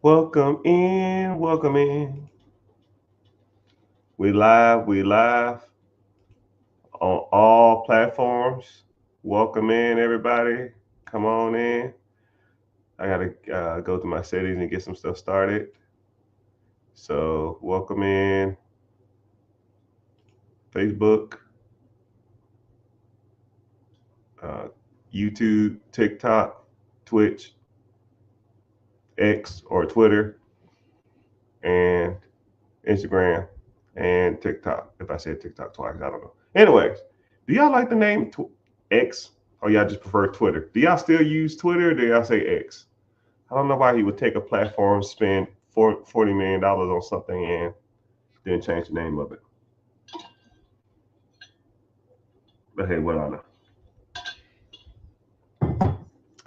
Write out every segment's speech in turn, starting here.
Welcome in, welcome in. We live on all platforms. Welcome in, everybody. Come on in. I gotta go to my settings and get some stuff started. So, welcome in Facebook, uh, YouTube, TikTok, Twitch, X or Twitter, and Instagram and TikTok. If I said TikTok twice, I don't know. Anyways, do y'all like the name X or y'all just prefer Twitter? Do y'all still use Twitter or do y'all say X? I don't know why he would take a platform, spend $40 million on something and then change the name of it. But hey, what I know.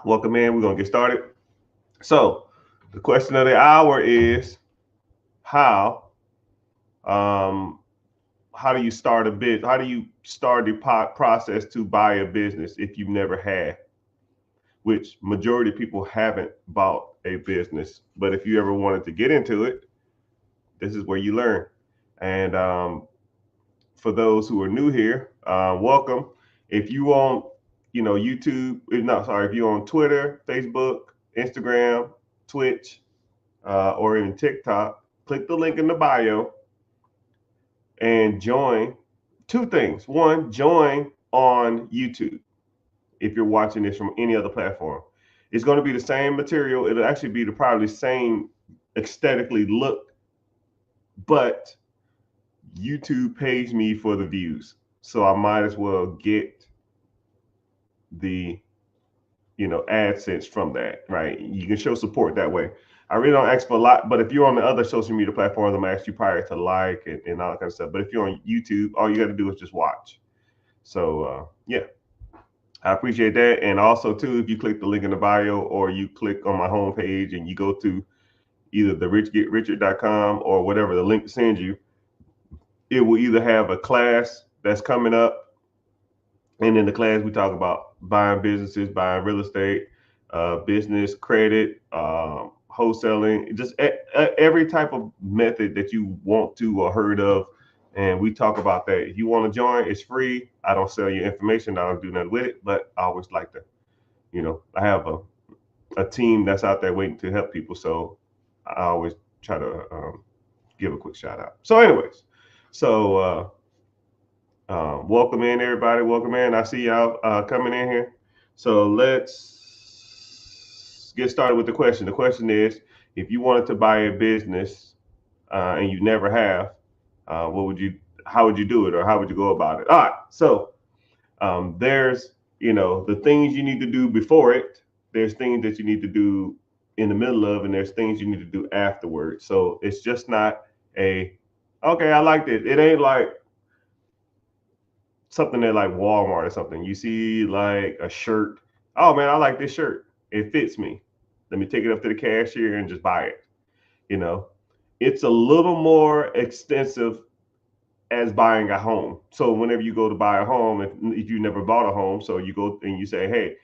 Welcome in. We're going to get started. So, the question of the hour is how um, how do you start a bit? How do you start the process to buy a business if you've never had? Which majority of people haven't bought a business. But if you ever wanted to get into it, this is where you learn. And for those who are new here, welcome. If you on, YouTube, if you're on Twitter, Facebook, Instagram, Twitch, or even TikTok, click the link in the bio and join. Two things. One, join on YouTube if you're watching this from any other platform. It's going to be the same material. It'll actually be the probably same aesthetically look, but YouTube pays me for the views. So I might as well get the AdSense from that, right? You can show support that way. I really don't ask for a lot, but if you're on the other social media platforms, I'm gonna ask you probably to like and all that kind of stuff. But if you're on YouTube, all you got to do is just watch. So yeah, I appreciate that. And also too, if you click the link in the bio or you click on my homepage and you go to either the richgetrichard.com or whatever the link sends you, it will either have a class that's coming up, and in the class we talk about buying businesses, buying real estate, business credit, wholesaling, just every type of method that you want to or heard of. And we talk about that. If you want to join, it's free. I don't sell your information. I don't do nothing with it, but I always like to, I have a team that's out there waiting to help people. So I always try to give a quick shout out. So, anyways, so welcome in, everybody. Welcome in. I see y'all coming in here. So let's get started with the question. The question is, if you wanted to buy a business and you never have, what would you? How would you do it, or how would you go about it? All right. So there's, the things you need to do before it. There's things that you need to do in the middle of, and there's things you need to do afterwards. So it's just not a okay. I liked it. It ain't like something at like Walmart or something. You see like a shirt. Oh man, I like this shirt. It fits me. Let me take it up to the cashier and just buy it. You know, it's a little more extensive as buying a home. So whenever you go to buy a home, if you never bought a home, so you go and you say, hey,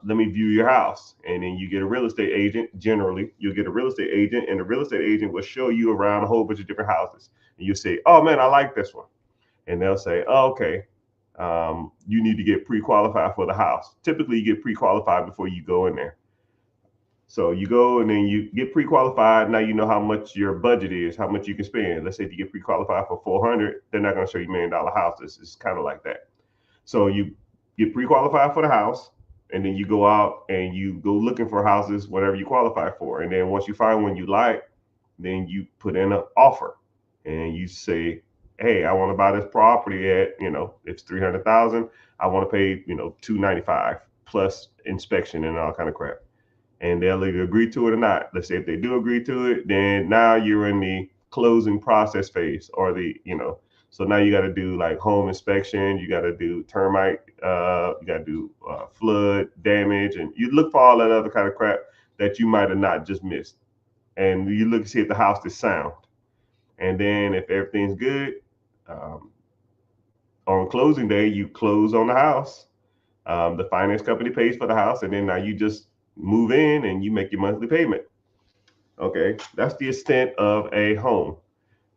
let me view your house. And then you get a real estate agent. Generally, you'll get a real estate agent, and the real estate agent will show you around a whole bunch of different houses. And you say, oh man, I like this one. And they'll say, oh, okay, you need to get pre-qualified for the house. Typically, you get pre-qualified before you go in there. So you go and then you get pre-qualified. Now you know how much your budget is, how much you can spend. Let's say if you get pre-qualified for 400, they're not going to show you $1 million houses. It's kind of like that. So you get pre-qualified for the house, and then you go out and you go looking for houses, whatever you qualify for. And then once you find one you like, then you put in an offer, and you say, hey, I want to buy this property at, it's 300,000. I want to pay, 295 plus inspection and all kind of crap. And they'll either agree to it or not. Let's say if they do agree to it, then now you're in the closing process phase, or so now you got to do like home inspection, you got to do termite, you got to do flood damage, and you look for all that other kind of crap that you might have not just missed. And you look to see if the house is sound. And then if everything's good, um, on closing day, you close on the house. The finance company pays for the house, and then now you just move in and you make your monthly payment. Okay, that's the extent of a home.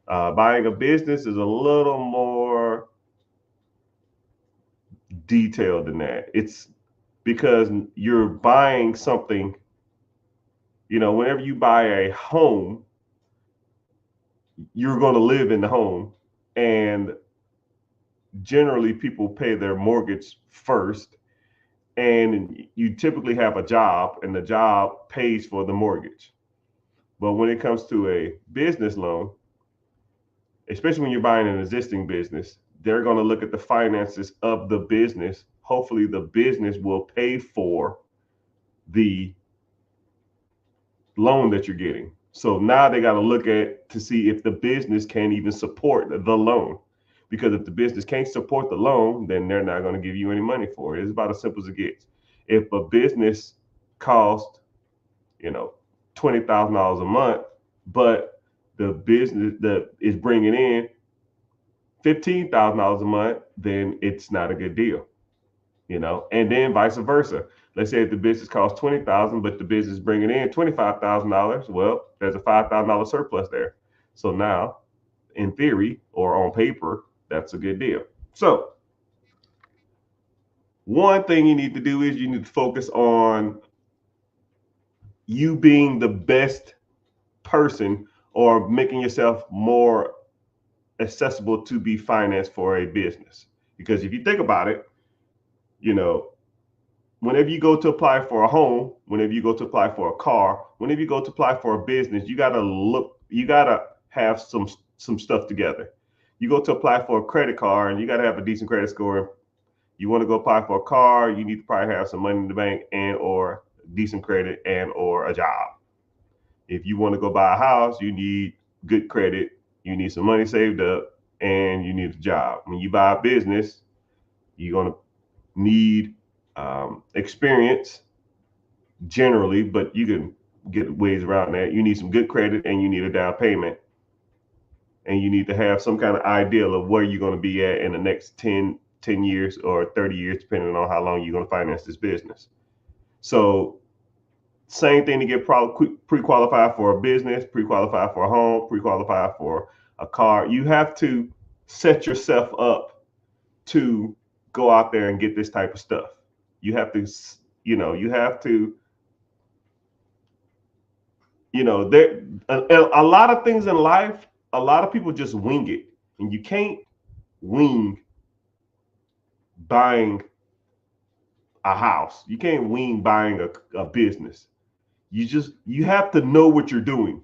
Buying a business is a little more detailed than that. It's because you're buying something, whenever you buy a home, you're going to live in the home. And generally, people pay their mortgage first. And you typically have a job, and the job pays for the mortgage. But when it comes to a business loan, especially when you're buying an existing business, they're going to look at the finances of the business. Hopefully, the business will pay for the loan that you're getting. So now they got to look at to see if the business can even support the loan. Because if the business can't support the loan, then they're not going to give you any money for it. It's about as simple as it gets. If a business costs, $20,000 a month, but the business that is bringing in $15,000 a month, then it's not a good deal, and then vice versa. Let's say if the business costs 20,000, but the business is bringing in $25,000. Well, there's a $5,000 surplus there. So now, in theory or on paper, that's a good deal. So one thing you need to do is you need to focus on you being the best person or making yourself more accessible to be financed for a business. Because if you think about it, you know, whenever you go to apply for a home, whenever you go to apply for a car, whenever you go to apply for a business, you gotta have some stuff together. You go to apply for a credit card and you gotta have a decent credit score. You want to go apply for a car, you need to probably have some money in the bank and or decent credit and or a job. If you want to go buy a house, you need good credit, you need some money saved up, and you need a job. When you buy a business, you're gonna need experience generally, but you can get ways around that. You need some good credit and you need a down payment. And you need to have some kind of ideal of where you're going to be at in the next 10 years or 30 years, depending on how long you're going to finance this business. So same thing to get pre-qualified for a business, pre-qualified for a home, pre-qualified for a car. You have to set yourself up to go out there and get this type of stuff. You have to, you have to, there a lot of things in life, a lot of people just wing it, and you can't wing buying a house. You can't wing buying a business. You have to know what you're doing,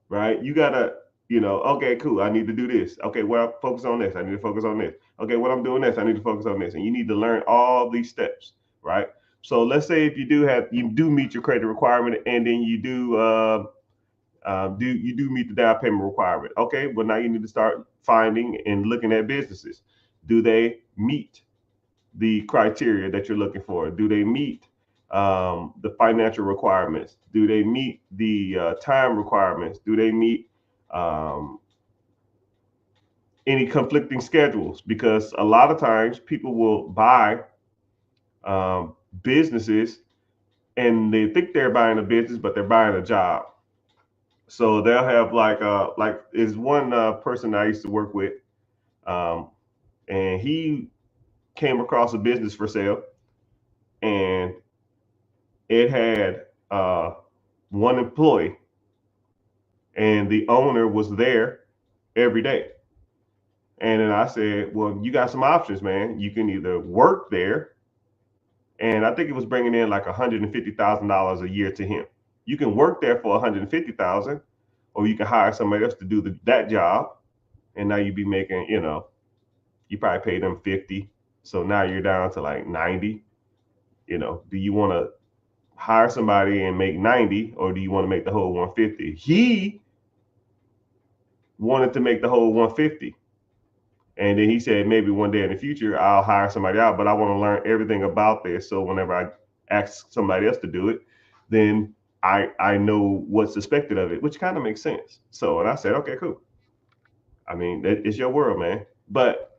right? You gotta, okay, cool. I need to do this. Okay, well, focus on this. I need to focus on this. Okay, what I'm doing this, I need to focus on this. And you need to learn all these steps, right? So let's say if you do meet your credit requirement, and then you do meet the down payment requirement. Okay, well now you need to start finding and looking at businesses. Do they meet the criteria that you're looking for? Do they meet the financial requirements? Do they meet the time requirements? Do they meet um, any conflicting schedules? Because a lot of times people will buy businesses and they think they're buying a business, but they're buying a job. So they'll have like is one person I used to work with, um, and he came across a business for sale, and it had one employee, and the owner was there every day. And then I said, well, you got some options, man. You can either work there, and I think it was bringing in like $150,000 a year to him. You can work there for 150,000, or you can hire somebody else to do that job, and now you'd be making, you probably pay them 50, so now you're down to like 90. Do you want to hire somebody and make 90, or do you want to make the whole 150? He wanted to make the whole 150. And then he said, maybe one day in the future, I'll hire somebody out, but I want to learn everything about this. So whenever I ask somebody else to do it, then I know what's expected of it, which kind of makes sense. So, and I said, okay, cool. I mean, it's your world, man. But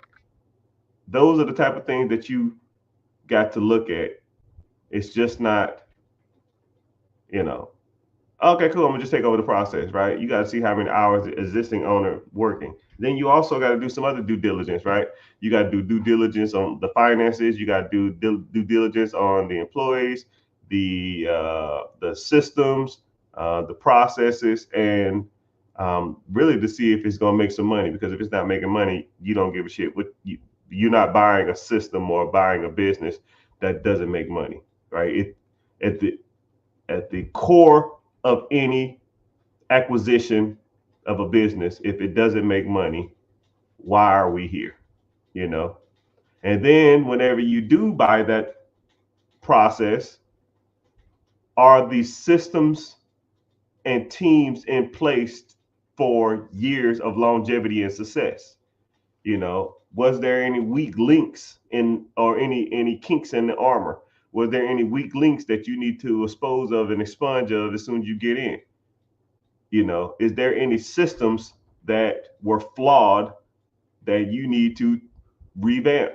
those are the type of things that you got to look at. It's just not, you know, Okay, cool. I'm gonna just take over the process, right? You got to see how many hours the existing owner working. Then you also got to do some other due diligence, right? You got to do due diligence on the finances. You got to do due diligence on the employees, the systems, the processes, and really to see if it's gonna make some money. Because if it's not making money, you don't give a shit. You're not buying a system or buying a business that doesn't make money, right? At the at the core of any acquisition of a business, if it doesn't make money, why are we here? You know? And then whenever you do buy that process, are the systems and teams in place for years of longevity and success? You know, was there any weak links in or any kinks in the armor? Was there any weak links that you need to expose of and expunge of as soon as you get in? You know, is there any systems that were flawed that you need to revamp?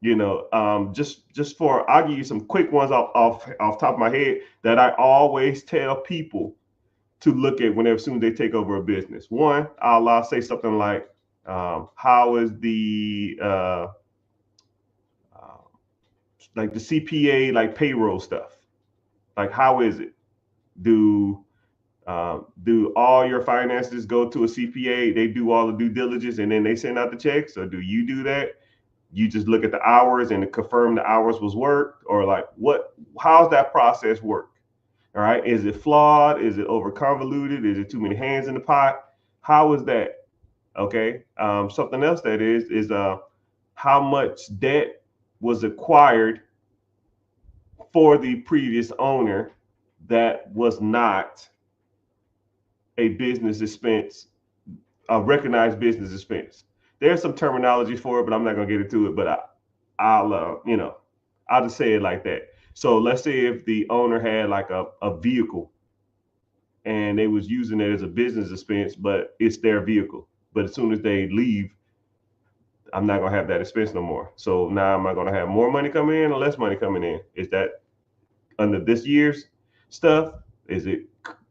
You know, just for I'll give you some quick ones off top of my head that I always tell people to look at whenever soon as they take over a business. One, I'll say something like, how is uh, like the CPA like payroll stuff? Like how is it? Do do all your finances go to a CPA? They do all the due diligence and then they send out the checks, or do you do that? You just look at the hours and confirm the hours was worked, or like what? How's that process work? All right, is it flawed? Is it over convoluted? Is it too many hands in the pot? How is that? Okay. Something else that is how much debt was acquired for the previous owner that was not a business expense, a recognized business expense. There's some terminology for it, but I'm not gonna get into it. But I'll I'll just say it like that. So let's say if the owner had like a vehicle and they was using it as a business expense, but it's their vehicle. But as soon as they leave, I'm not gonna have that expense no more. So now am I gonna have more money coming in or less money coming in? Is that under this year's stuff? Is it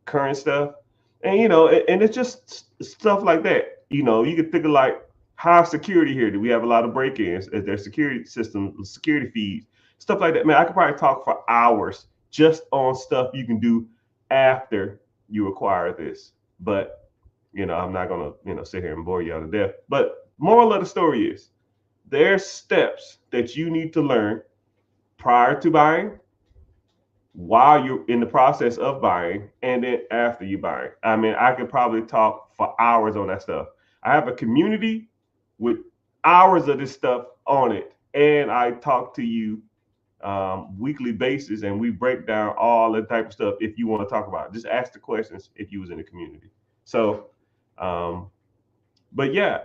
current stuff? And you know, and it's just stuff like that. You know, you can think of like high security here. Do we have a lot of break-ins? Is there security system, security feeds, stuff like that? Man, I could probably talk for hours just on stuff you can do after you acquire this. But you know, I'm not gonna sit here and bore you out to death. But moral of the story is there's steps that you need to learn prior to buying, while you're in the process of buying, and then after you buy. I mean, I could probably talk for hours on that stuff. I have a community with hours of this stuff on it, and I talk to you weekly basis, and we break down all the type of stuff. If you want to talk about it, just ask the questions if you was in the community. So, um, but yeah,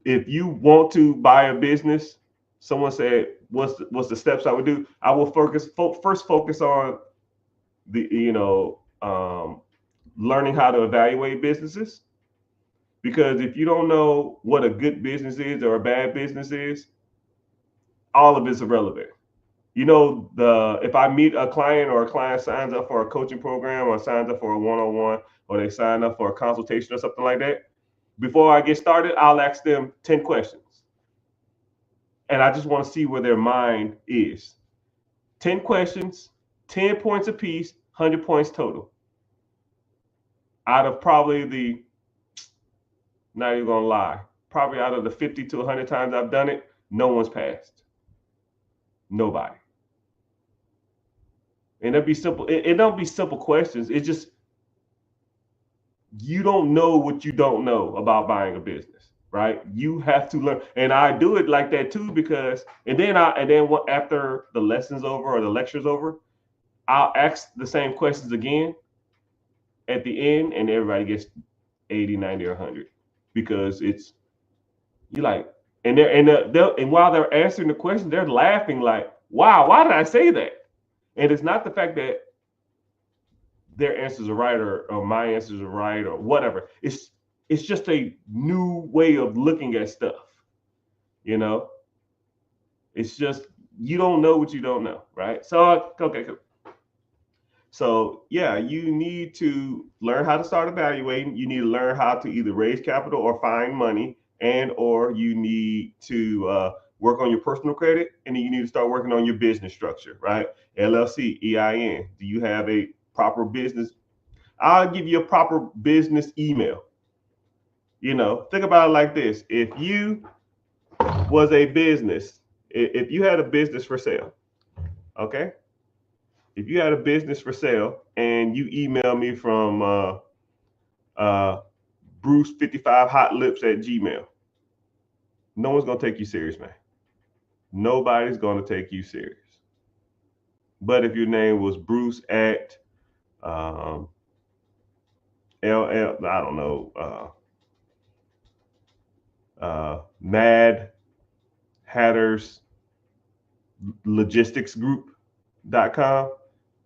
if you want to buy a business, someone said, what's the steps I would do? I will first focus on the learning how to evaluate businesses, because if you don't know what a good business is or a bad business is, all of it's irrelevant. You know, the if I meet a client or a client signs up for a coaching program or signs up for a one-on-one or they sign up for a consultation or something like that, before I get started, I'll ask them 10 questions. And I just want to see where their mind is. 10 questions, 10 points apiece, 100 points total. Out of probably not even gonna lie, probably out of the 50 to 100 times I've done it, no one's passed. Nobody. And it'd be simple. It don't be simple questions. It's just you don't know what you don't know about buying a business, right? You have to learn, and I do it like that too because, and then after the lesson's over or the lecture's over, I'll ask the same questions again at the end, and everybody gets 80, 90, or 100 because it's you like, and while they're answering the question, they're laughing like, "Wow, why did I say that?" And it's not the fact that their answers are right or my answers are right or whatever. It's just a new way of looking at stuff. You know, it's just you don't know what you don't know, right? So okay, cool. So yeah, you need to learn how to start evaluating. You need to learn how to either raise capital or find money, and or you need to work on your personal credit, and then you need to start working on your business structure, right? LLC, EIN. Do you have a proper business? I'll give you a proper business email. Think about it like this: if you was a business, if you had a business for sale, okay, if you had a business for sale and you email me from uh, Bruce55HotLips at Gmail, no one's gonna take you serious, man. Nobody's gonna take you serious. But if your name was Bruce at um, LL, I don't know, Mad Hatters Logistics Group.com,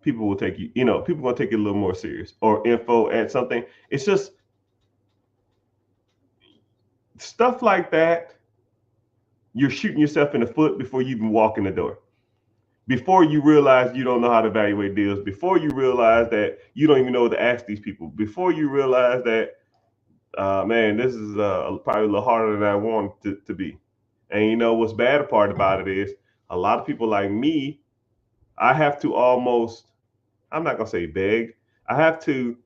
people will take you, people gonna take it a little more serious. Or info at something. It's just stuff like that. You're shooting yourself in the foot before you even walk in the door. Before you realize you don't know how to evaluate deals, before you realize that you don't even know what to ask these people, before you realize that, man, this is probably a little harder than I want it to be. And what's bad part about it is a lot of people like me, I have to almost, I'm not gonna say beg, I have to,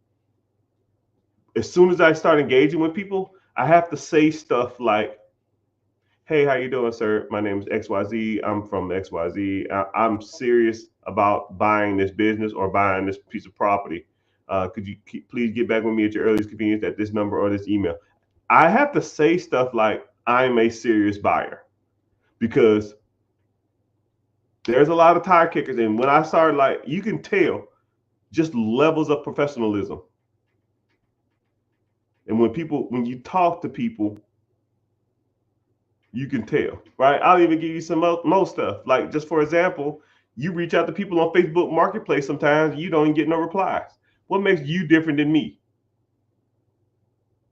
as soon as I start engaging with people, I have to say stuff like, hey, how you doing, sir? My name is XYZ. I'm from XYZ. I'm serious about buying this business or buying this piece of property. Could you please get back with me at your earliest convenience at this number or this email? I have to say stuff like I'm a serious buyer because there's a lot of tire kickers. And when I started, like, you can tell just levels of professionalism. And when you talk to people, you can tell, right? I'll even give you some more stuff. Like, just for example, you reach out to people on Facebook Marketplace sometimes, you don't even get no replies. What makes you different than me?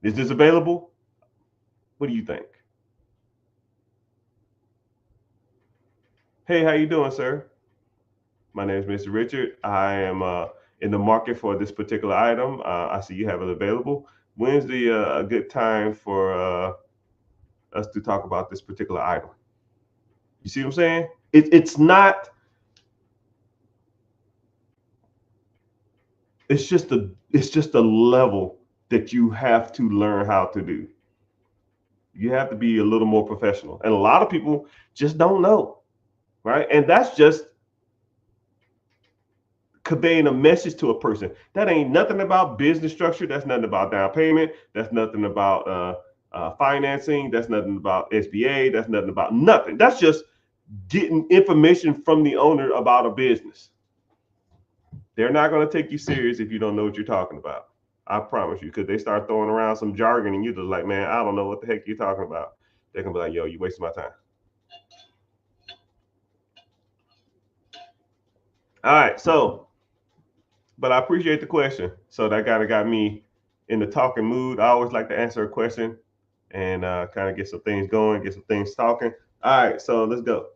Is this available? What do you think? Hey, how you doing, sir? My name is Mr. Richard. I am in the market for this particular item. I see you have it available. When's a good time for us to talk about this particular item? You see what I'm saying? It's not. It's just a level that you have to learn how to do. You have to be a little more professional, and a lot of people just don't know, right? And that's just conveying a message to a person. That ain't nothing about business structure. That's nothing about down payment. That's nothing about financing. That's nothing about SBA. That's nothing about nothing. That's just getting information from the owner about a business. They're not going to take you serious if you don't know what you're talking about. I promise you, because they start throwing around some jargon and you're just like, man, I don't know what the heck you're talking about. They're going to be like, yo, you wasting my time. All right. So, but I appreciate the question. So that kind of got me in the talking mood. I always like to answer a question and kind of get some things going, get some things talking. All right. So let's go.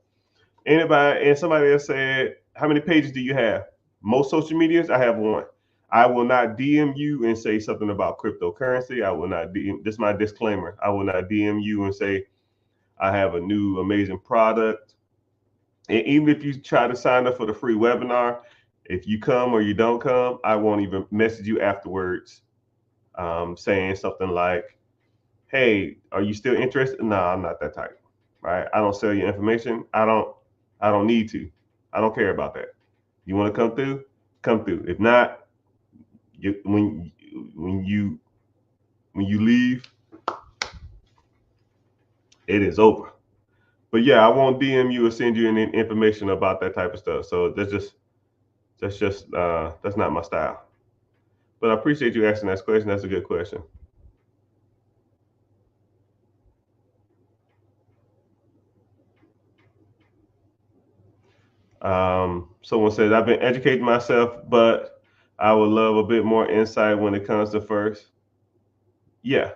Anybody, and somebody else said, how many pages do you have? Most social medias, I have one. I will not DM you and say something about cryptocurrency. I will not DM. This is my disclaimer. I will not DM you and say I have a new amazing product. And even if you try to sign up for the free webinar, if you come or you don't come, I won't even message you afterwards, saying something like, "Hey, are you still interested?" No, I'm not that type. Right? I don't sell your information. I don't need to. I don't care about that. You want to come through? Come through. If not, when you leave, it is over. But yeah, I won't DM you or send you any information about that type of stuff. So that's not my style. But I appreciate you asking that question. That's a good question. Someone says I've been educating myself, but I would love a bit more insight when it comes to first. Yeah,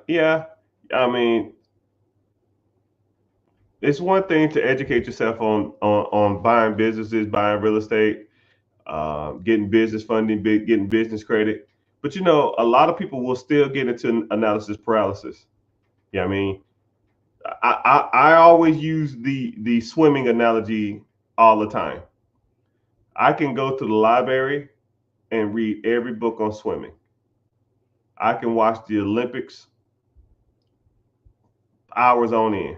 yeah. I mean, it's one thing to educate yourself on buying businesses, buying real estate, getting business funding, getting business credit. But a lot of people will still get into analysis paralysis. Yeah, I mean, I always use the swimming analogy all the time. I can go to the library and read every book on swimming. I can watch the Olympics hours on end.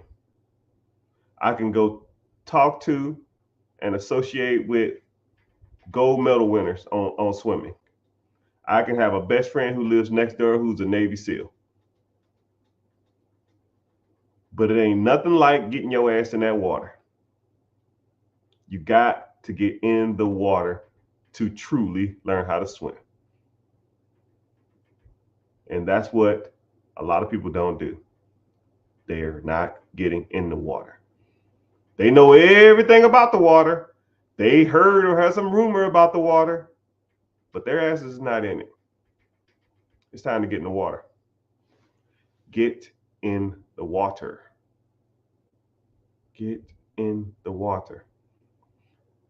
I can go talk to and associate with gold medal winners on swimming. I can have a best friend who lives next door who's a Navy SEAL. But it ain't nothing like getting your ass in that water. You got to get in the water to truly learn how to swim. And that's what a lot of people don't do. They're not getting in the water. They know everything about the water. They heard or heard some rumor about the water, but their ass is not in it. It's time to get in the water. Get in the water. Get in the water.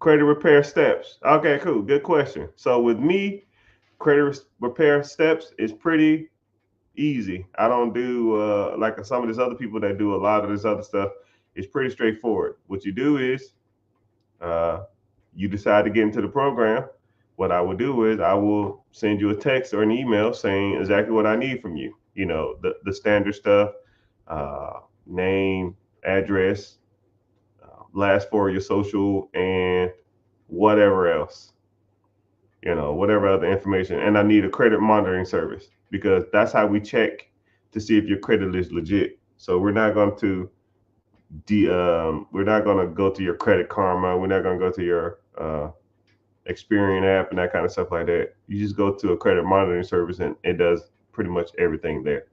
Credit repair steps. Okay, cool. Good question. So with me, credit repair steps is pretty easy. I don't do like some of these other people that do a lot of this other stuff. It's pretty straightforward. What you do is you decide to get into the program. What I will do is I will send you a text or an email saying exactly what I need from you. The standard stuff, name, address, last four of your social, and whatever else, whatever other information. And I need a credit monitoring service because that's how we check to see if your credit is legit. So we're not going to go to your Credit Karma. We're not going to go to your Experian app and that kind of stuff like that. You just go to a credit monitoring service and it does pretty much everything there.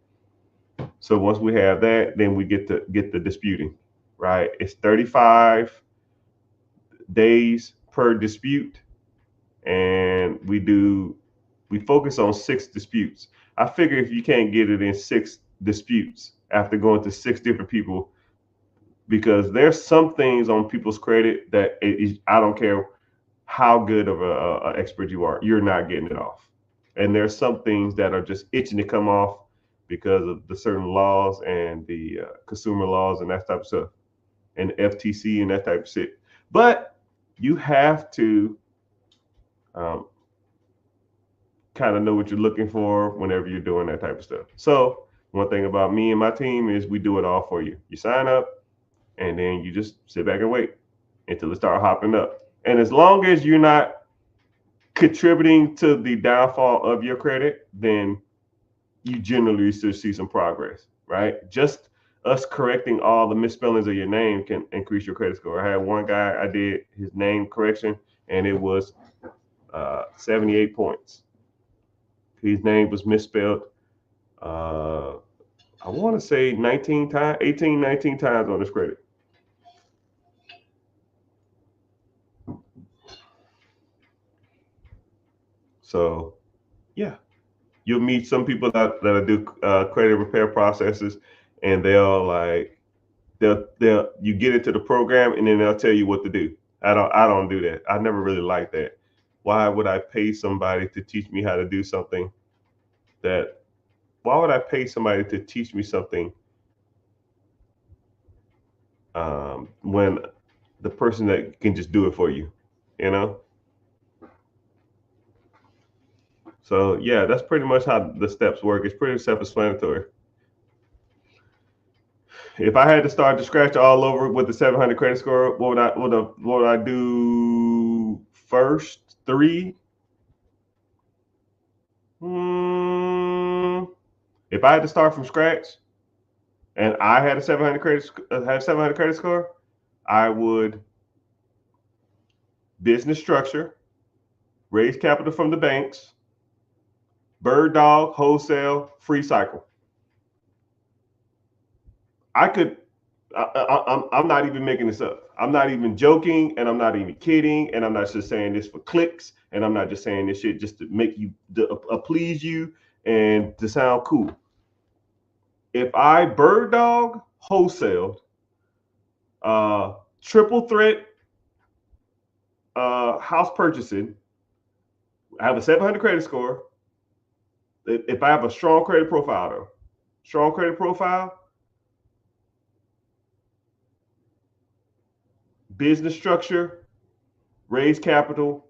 So once we have that, then we get the disputing, right? It's 35 days per dispute, and we focus on 6 disputes. I figure if you can't get it in 6 disputes after going to 6 different people, because there's some things on people's credit that I don't care how good of a expert you are, you're not getting it off. And there's some things that are just itching to come off because of the certain laws and the consumer laws and that type of stuff, and FTC and that type of shit. But you have to kind of know what you're looking for whenever you're doing that type of stuff. So one thing about me and my team is we do it all for you. You sign up and then you just sit back and wait until it starts hopping up. And as long as you're not contributing to the downfall of your credit, then you generally should see some progress, right? Just us correcting all the misspellings of your name can increase your credit score. I had one guy, I did his name correction, and it was 78 points. His name was misspelled, I want to say 19 times on his credit. So, yeah, you'll meet some people that do credit repair processes, and they'll you get into the program, and then they'll tell you what to do. I don't do that. I never really liked that. Why would I pay somebody to teach me how to do something why would I pay somebody to teach me something when the person that can just do it for you, you know? So yeah, that's pretty much how the steps work. It's pretty self-explanatory. If I had to start to scratch all over with the 700 credit score, what would I do first? 3? If I had to start from scratch and I had a 700 credit score, I would business structure, raise capital from the banks, bird dog, wholesale, free cycle. I'm not even making this up. I'm not even joking, and I'm not even kidding, and I'm not just saying this for clicks, and I'm not just saying this shit just to make you please you and to sound cool. If I bird dog wholesale Triple threat house purchasing. I have a 700 credit score. If I have a strong credit profile, though, strong credit profile, business structure, raise capital.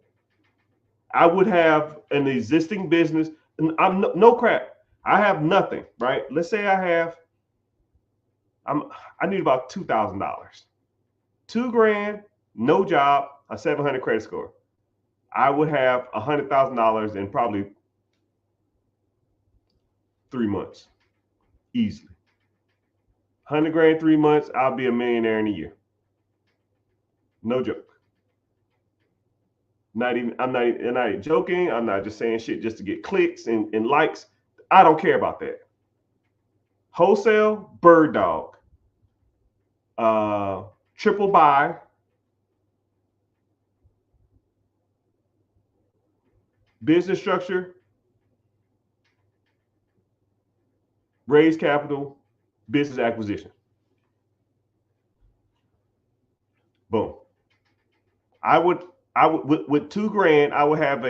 I would have an existing business. And I'm no crap. I have nothing, right? Let's say I need about $2,000. $2,000, no job, a 700 credit score. I would have $100,000 in probably 3 months, easily. 100 grand, 3 months, I'll be a millionaire in a year. No joke. I'm not joking. I'm not just saying shit just to get clicks and likes. I don't care about that. Wholesale, bird dog. Triple buy. Business structure. Raise capital. Business acquisition. Boom. I would with $2,000, I would have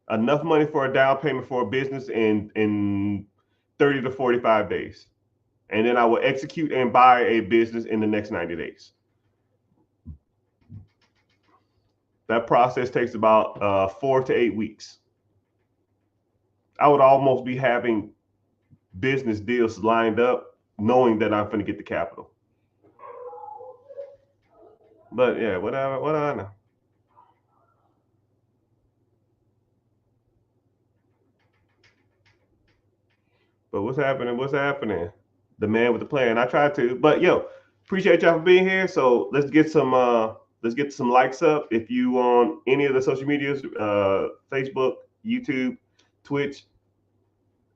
enough money for a down payment for a business in 30 to 45 days. And then I will execute and buy a business in the next 90 days. That process takes about 4 to 8 weeks. I would almost be having business deals lined up, knowing that I'm going to get the capital. But yeah, what do I know? But what's happening? What's happening? The man with the plan. I tried to, but yo, appreciate y'all for being here. So let's get some likes up. If you on any of the social medias, Facebook, YouTube, Twitch,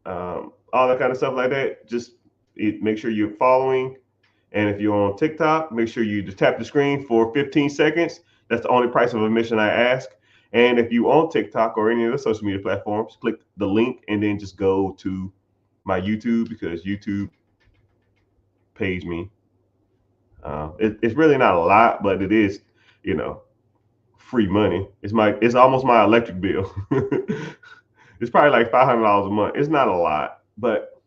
all that kind of stuff like that, just make sure you're following. And if you're on TikTok, make sure you just tap the screen for 15 seconds. That's the only price of admission I ask. And if you on TikTok or any of the social media platforms, click the link and then just go to my YouTube, because YouTube pays me. It's really not a lot, but it is, free money. It's almost my electric bill. It's probably like $500 a month. It's not a lot, but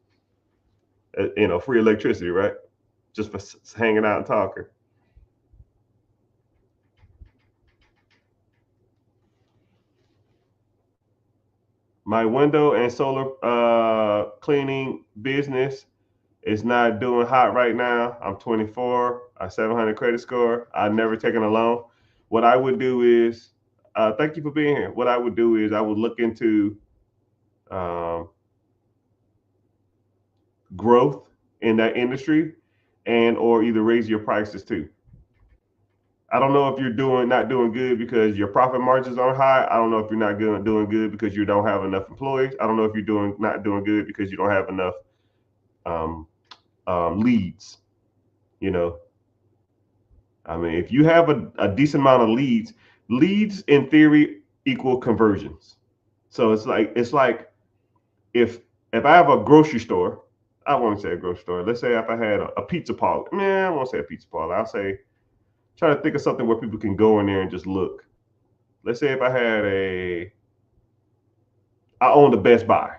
free electricity, right? Just for hanging out and talking. My window and solar cleaning business is not doing hot right now. I'm 24, a 700 credit score. I've never taken a loan. What I would do is, thank you for being here. What I would do is I would look into growth in that industry, and or either raise your prices too. I don't know if you're not doing good because your profit margins aren't high. I don't know if you're not doing good because you don't have enough employees. I don't know if you're not doing good because you don't have enough leads. I mean, if you have a decent amount of leads in theory equal conversions. So it's like if I have a grocery store, I won't say a grocery store. Let's say if I had a pizza parlor. I won't say a pizza parlor. I'll say, try to think of something where people can go in there and just look. Let's say if I owned a Best Buy,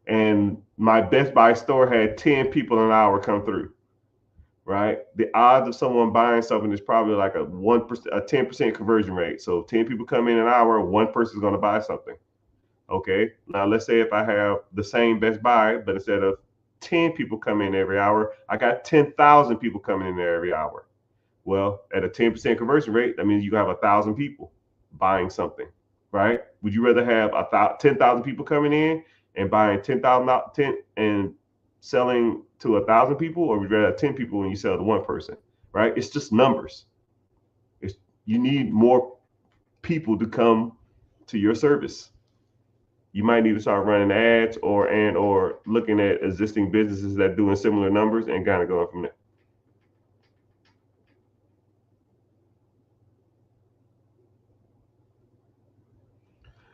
and my Best Buy store had 10 people an hour come through, right? The odds of someone buying something is probably like a 10% conversion rate. So 10 people come in an hour, one person is going to buy something. Okay. Now let's say if I have the same Best Buy, but instead of 10 people come in every hour, I got 10,000 people coming in there every hour. Well, at a 10% conversion rate, that means you have 1,000 people buying something, right? Would you rather have 10,000 people coming in and buying 10,000 and selling to 1,000 people, or would you rather have 10 people when you sell to one person, right? It's just numbers. You need more people to come to your service. You might need to start running ads or looking at existing businesses that doing similar numbers and kind of going from there.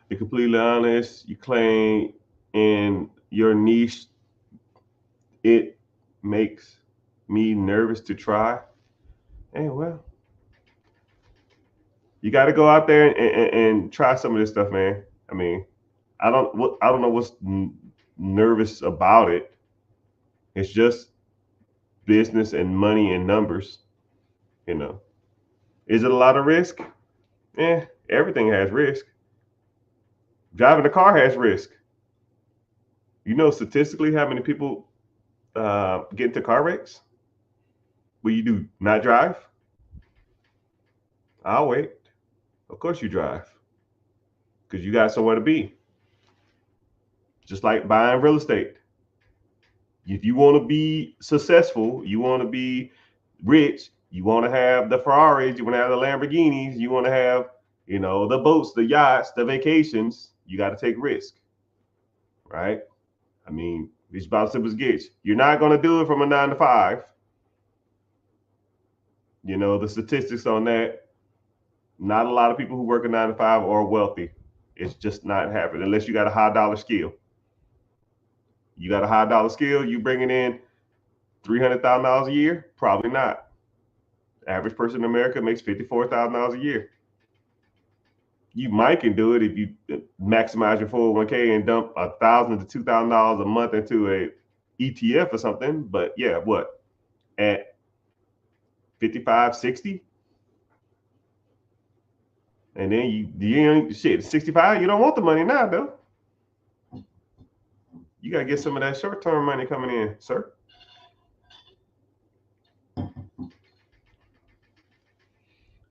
Be completely honest, you claim in your niche, it makes me nervous to try. Hey, well, you got to go out there and try some of this stuff, man. I mean, I don't know what's nervous about it. It's just business and money and numbers. You know, is it a lot of risk? Everything has risk. Driving a car has risk. You know, statistically, how many people get into car wrecks? What you do? Not drive? I'll wait. Of course you drive, because you got somewhere to be. Just like buying real estate. If you want to be successful, you want to be rich, you want to have the Ferraris, you want to have the Lamborghinis, you want to have, you know, the boats, the yachts, the vacations, you got to take risk, right? I mean, it's about as simple as it gets. You're not going to do it from a 9 to 5. You know, the statistics on that, not a lot of people who work a 9 to 5 are wealthy. It's just not happening unless you got a high dollar skill. You got a high dollar skill, you bringing in $300,000 a year? Probably not. The average person in America makes $54,000 a year. You might can do it if you maximize your 401k and dump $1,000 to $2,000 a month into a ETF or something. But yeah, what, at 55, 60? And then you shit, 65, you don't want the money now, though. You got to get some of that short-term money coming in, sir.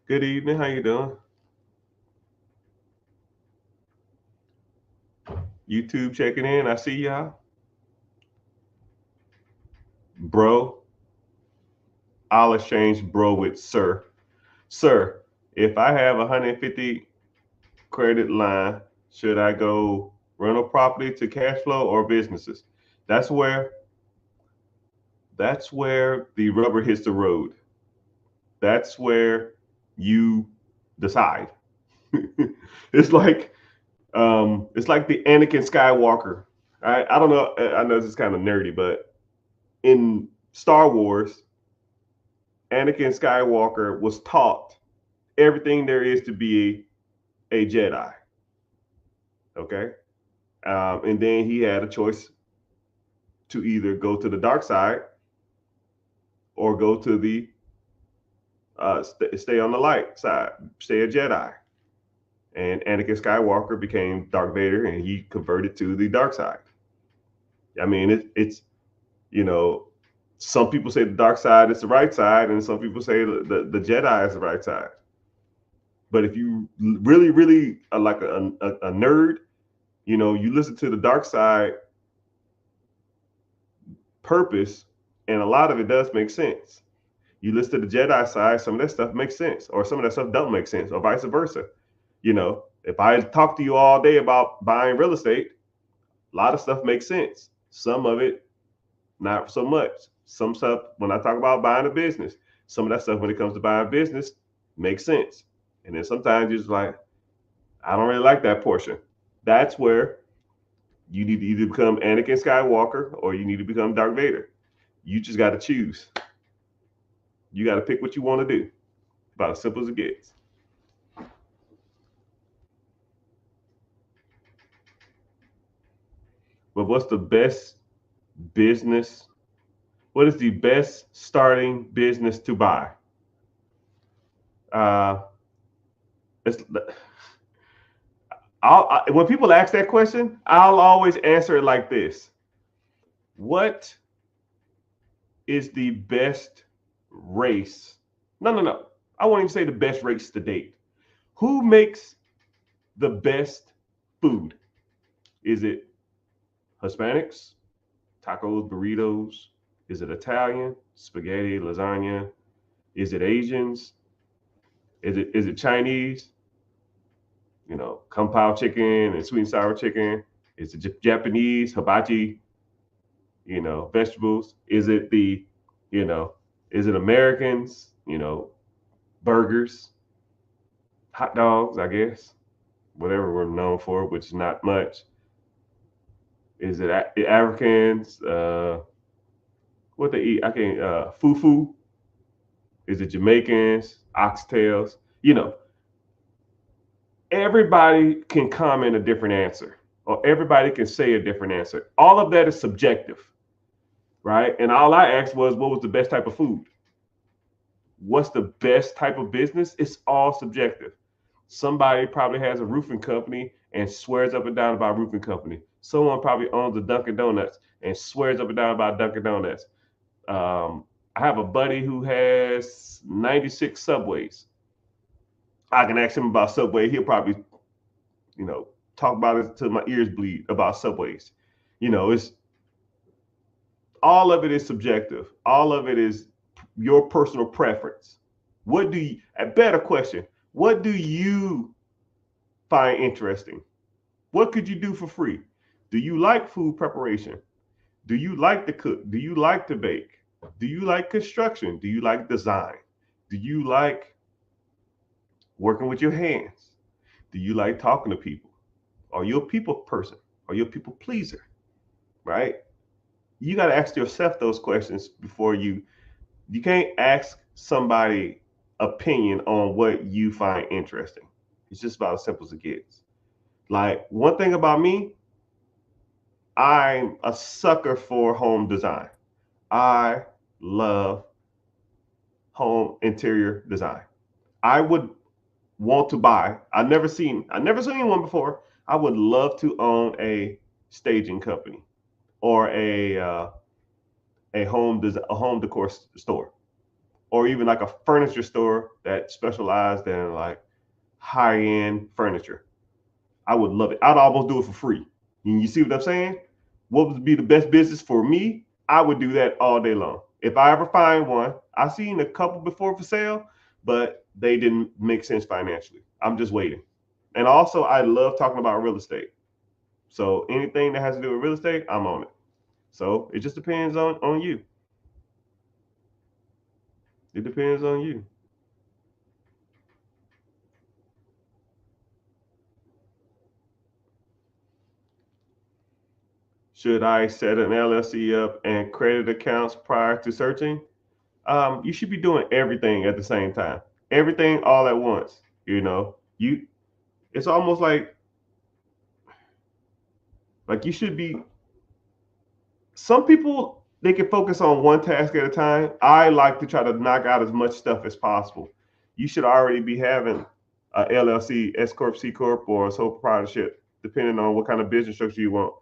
Good evening. How you doing? YouTube checking in. I see y'all. Bro. I'll exchange bro with sir. Sir, if I have 150 credit line, should I go rental property to cash flow or businesses? That's where the rubber hits the road. That's where you decide. It's like the Anakin Skywalker. I don't know. I know this is kind of nerdy, but in Star Wars, Anakin Skywalker was taught everything there is to be a Jedi. Okay. And then he had a choice to either go to the dark side or go to the stay on the light side, stay a Jedi. And Anakin Skywalker became Darth Vader, and he converted to the dark side. I mean, it's you know, some people say the dark side is the right side, and some people say the Jedi is the right side. But if you really are like a nerd, you know, you listen to the dark side purpose, and a lot of it does make sense. You listen to the Jedi side, some of that stuff makes sense, or some of that stuff don't make sense, or vice versa. You know, if I talk to you all day about buying real estate, a lot of stuff makes sense. Some of it, not so much. Some stuff, when I talk about buying a business, some of that stuff when it comes to buying a business makes sense. And then sometimes you're just like, I don't really like that portion. That's where you need to either become Anakin Skywalker or you need to become Darth Vader. You just got to choose. You got to pick what you want to do. About as simple as it gets. But what's the best business? What is the best starting business to buy? When people ask that question, I'll always answer it like this. What is the best race? No. I won't even say the best race to date. Who makes the best food? Is it Hispanics, tacos, burritos? Is it Italian, spaghetti, lasagna? Is it Asians? Is it Chinese? You know, kung pao chicken and sweet and sour chicken. Is it Japanese, hibachi? You know, vegetables. Is it is it Americans? You know, burgers, hot dogs, I guess, whatever we're known for, which is not much. Is it Africans? What they eat? I can't. Fufu. Is it Jamaicans, oxtails? You know, everybody can comment a different answer, or everybody can say a different answer. All of that is subjective, right? And all I asked was, what was the best type of food? What's the best type of business? It's all subjective. Somebody probably has a roofing company and swears up and down about roofing company. Someone probably owns a Dunkin' Donuts and swears up and down about Dunkin' Donuts. I have a buddy who has 96 Subways. I can ask him about Subway. He'll probably, you know, talk about it till my ears bleed about Subways. It's all of it is subjective. All of it is your personal preference. What do you, a better question, what do you find interesting? What could you do for free? Do you like food preparation? Do you like to cook? Do you like to bake? Do you like construction? Do you like design? Do you like working with your hands? Do you like talking to people? Are you a people person? Are you a people pleaser? Right? You got to ask yourself those questions before you can't ask somebody opinion on what you find interesting. It's just about as simple as it gets. Like one thing about me, I'm a sucker for home design. I love home interior design. I would want to buy. I never seen one before. I would love to own a staging company or a home decor store, or even like a furniture store that specialized in like high end furniture. I would love it. I'd almost do it for free. You see what I'm saying? What would be the best business for me? I would do that all day long. If I ever find one, I've seen a couple before for sale, but they didn't make sense financially. I'm just waiting. And also, I love talking about real estate. So anything that has to do with real estate, I'm on it. So it just depends on you. It depends on you. Should I set an LLC up and credit accounts prior to searching? You should be doing everything at the same time, everything all at once. It's almost like you should be. Some people they can focus on one task at a time. I like to try to knock out as much stuff as possible. You should already be having a LLC, S corp, C corp, or a sole proprietorship, depending on what kind of business structure you want.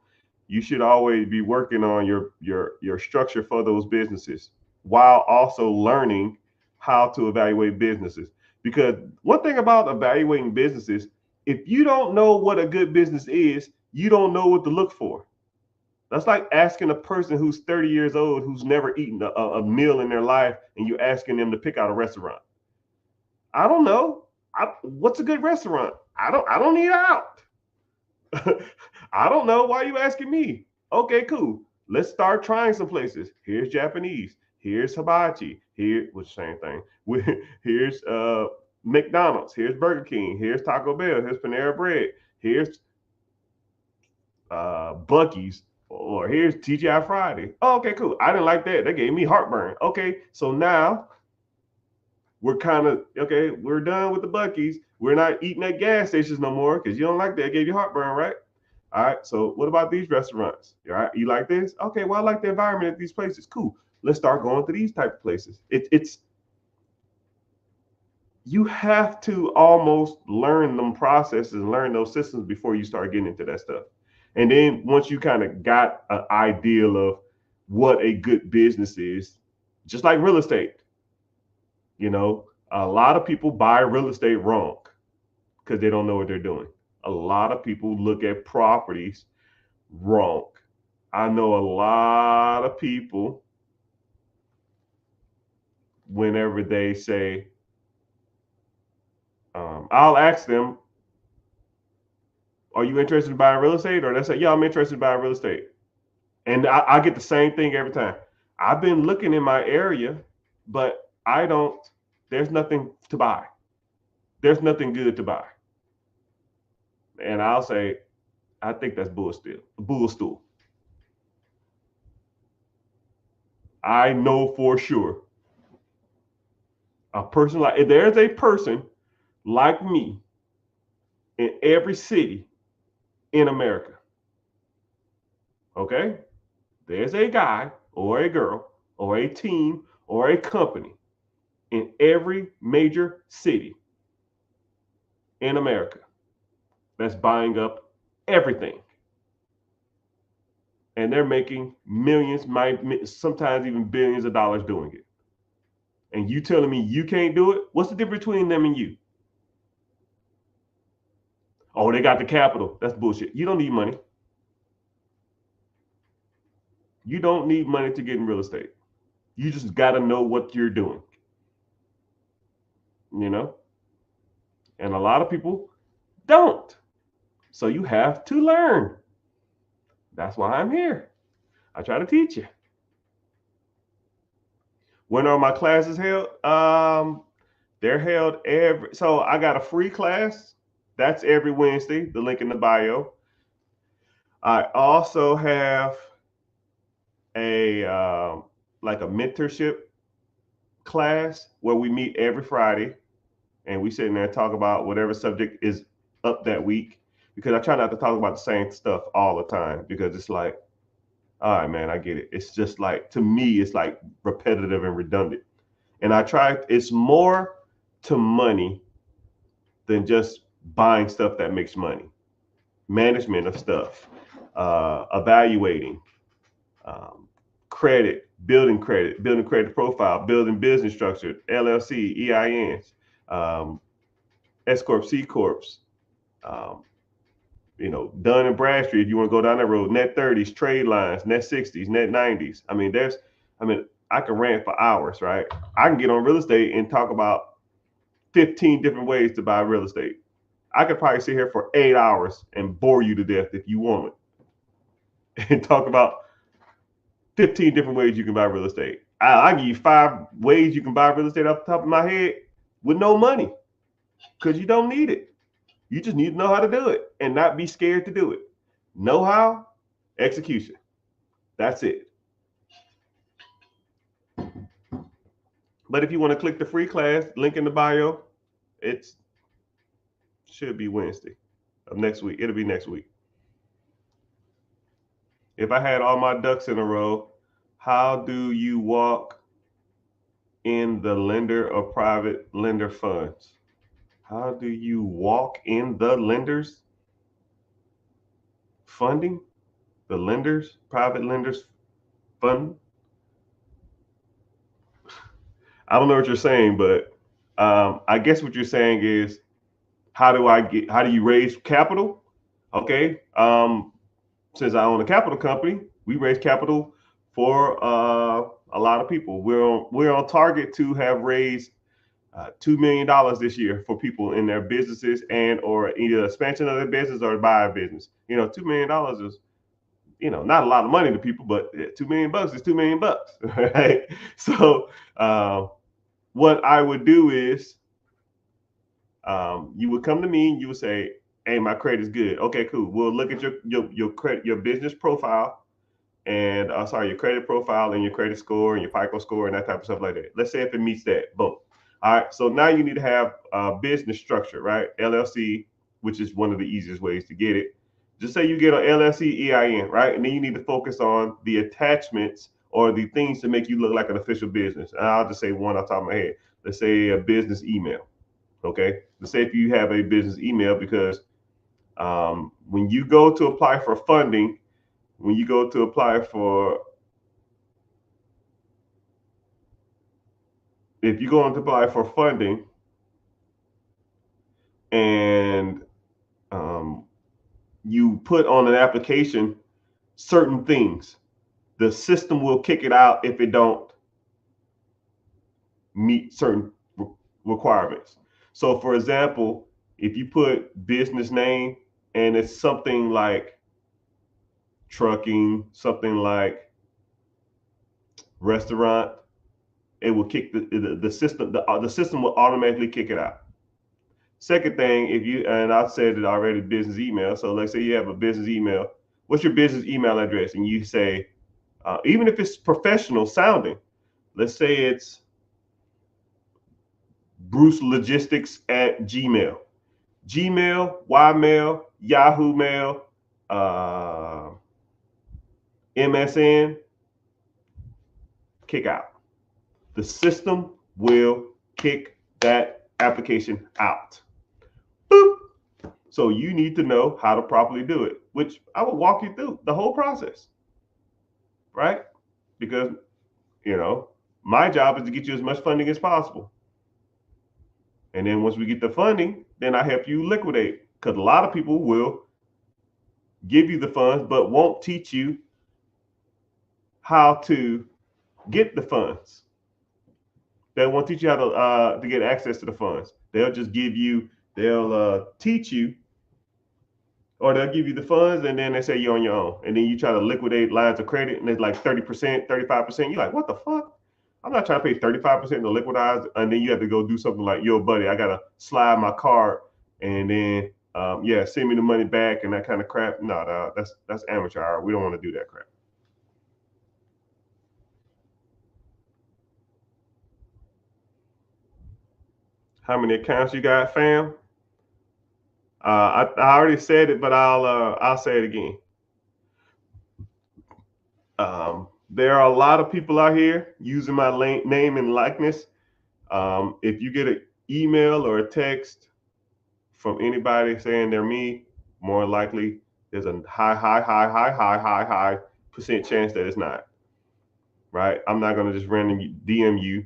You should always be working on your structure for those businesses while also learning how to evaluate businesses. Because one thing about evaluating businesses, if you don't know what a good business is, you don't know what to look for. That's like asking a person who's 30 years old who's never eaten a meal in their life, and you're asking them to pick out a restaurant. I don't know. What's a good restaurant? I don't eat out. I don't know. Why are you asking me? Okay, cool. Let's start trying some places. Here's Japanese. Here's hibachi. Here, which same thing. Here's McDonald's. Here's Burger King. Here's Taco Bell. Here's Panera Bread. Here's Bucky's. Or here's TGI Friday. Oh, okay, cool. I didn't like that. That gave me heartburn. Okay, so now we're kind of okay. We're done with the Bucky's. We're not eating at gas stations no more because you don't like that. It gave you heartburn, right? All right. So what about these restaurants? All right. You like this? Okay. Well, I like the environment at these places. Cool. Let's start going to these type of places. It's you have to almost learn them processes and learn those systems before you start getting into that stuff. And then once you kind of got an ideal of what a good business is, just like real estate, a lot of people buy real estate wrong because they don't know what they're doing. A lot of people look at properties wrong. I know a lot of people, whenever they say, I'll ask them, are you interested in buying real estate? Or they say, yeah, I'm interested in buying real estate. And I get the same thing every time. I've been looking in my area, but there's nothing to buy. There's nothing good to buy. And I'll say, I think that's bull stool. I know for sure. A person like, if there's a person like me in every city in America, okay? There's a guy or a girl or a team or a company in every major city in America that's buying up everything. And they're making millions, sometimes even billions of dollars doing it. And you telling me you can't do it? What's the difference between them and you? Oh, they got the capital. That's bullshit. You don't need money. You don't need money to get in real estate. You just got to know what you're doing. You know? And a lot of people don't. So you have to learn. That's why I'm here. I try to teach you. When are my classes held? They're held so I got a free class. That's every Wednesday, the link in the bio. I also have a like a mentorship class where we meet every Friday and we sit in there and talk about whatever subject is up that week, because I try not to talk about the same stuff all the time, because it's like, all right, man, I get it. It's just like, to me, it's like repetitive and redundant. And it's more to money than just buying stuff that makes money. Management of stuff, evaluating, building credit profile, building business structure, LLC, EINs, S Corp, C Corps, Dun and Bradstreet, if you want to go down that road, net 30s, trade lines, net 60s, net 90s. I can rant for hours, right? I can get on real estate and talk about 15 different ways to buy real estate. I could probably sit here for 8 hours and bore you to death if you want it, and talk about 15 different ways you can buy real estate. I'll give you 5 ways you can buy real estate off the top of my head with no money, because you don't need it. You just need to know how to do it and not be scared to do it. Know how, execution. That's it. But if you want to click the free class, link in the bio, it should be Wednesday of next week. It'll be next week. If I had all my ducks in a row, how do you walk in the lender or private lender funds? How do you walk in the lenders funding? The lenders, private lenders fund? I don't know what you're saying, but I guess what you're saying is, how do you raise capital? Okay. Since I own a capital company, we raise capital for a lot of people. We're on target to have raised $2 million this year for people in their businesses and or either expansion of their business or buy a business. $2 million is, not a lot of money to people, but $2 million is $2 million, right? So what I would do is, you would come to me and you would say, hey, my credit is good. Okay, cool. We'll look at your credit, your business profile, and your credit profile and your credit score and your FICO score and that type of stuff like that. Let's say if it meets that, boom. All right. So now you need to have a business structure, right? LLC, which is one of the easiest ways to get it. Just say you get an LLC EIN, right? And then you need to focus on the attachments or the things to make you look like an official business. And I'll just say one off the top of my head. Let's say a business email. Okay. Let's say if you have a business email, because when you go to apply for funding, if you go to apply for funding and you put on an application certain things, the system will kick it out if it don't meet certain requirements. So for example, if you put business name and it's something like trucking, something like restaurant, it will kick the system. The system will automatically kick it out. Second thing, and I said it already, business email. So let's say you have a business email. What's your business email address? And you say, even if it's professional sounding, let's say it's brucelogistics@gmail. Gmail, Ymail, Yahoo Mail, MSN, kick out. The system will kick that application out. Boop. So you need to know how to properly do it, which I will walk you through the whole process, right? Because, my job is to get you as much funding as possible. And then once we get the funding, then I help you liquidate. Because a lot of people will give you the funds, but won't teach you how to get the funds. They won't teach you how to get access to the funds. They'll just they'll teach you, or they'll give you the funds and then they say you're on your own. And then you try to liquidate lines of credit and it's like 30%, 35%. You're like, what the fuck? I'm not trying to pay 35% to liquidize. And then you have to go do something like, yo, buddy, I got to slide my card and then, send me the money back and that kind of crap. No, that's amateur hour. We don't want to do that crap. How many accounts you got, fam? I already said it, but I'll say it again. There are a lot of people out here using my name and likeness. If you get an email or a text from anybody saying they're me, more likely there's a high percent chance that it's not. Right? I'm not gonna just randomly DM you.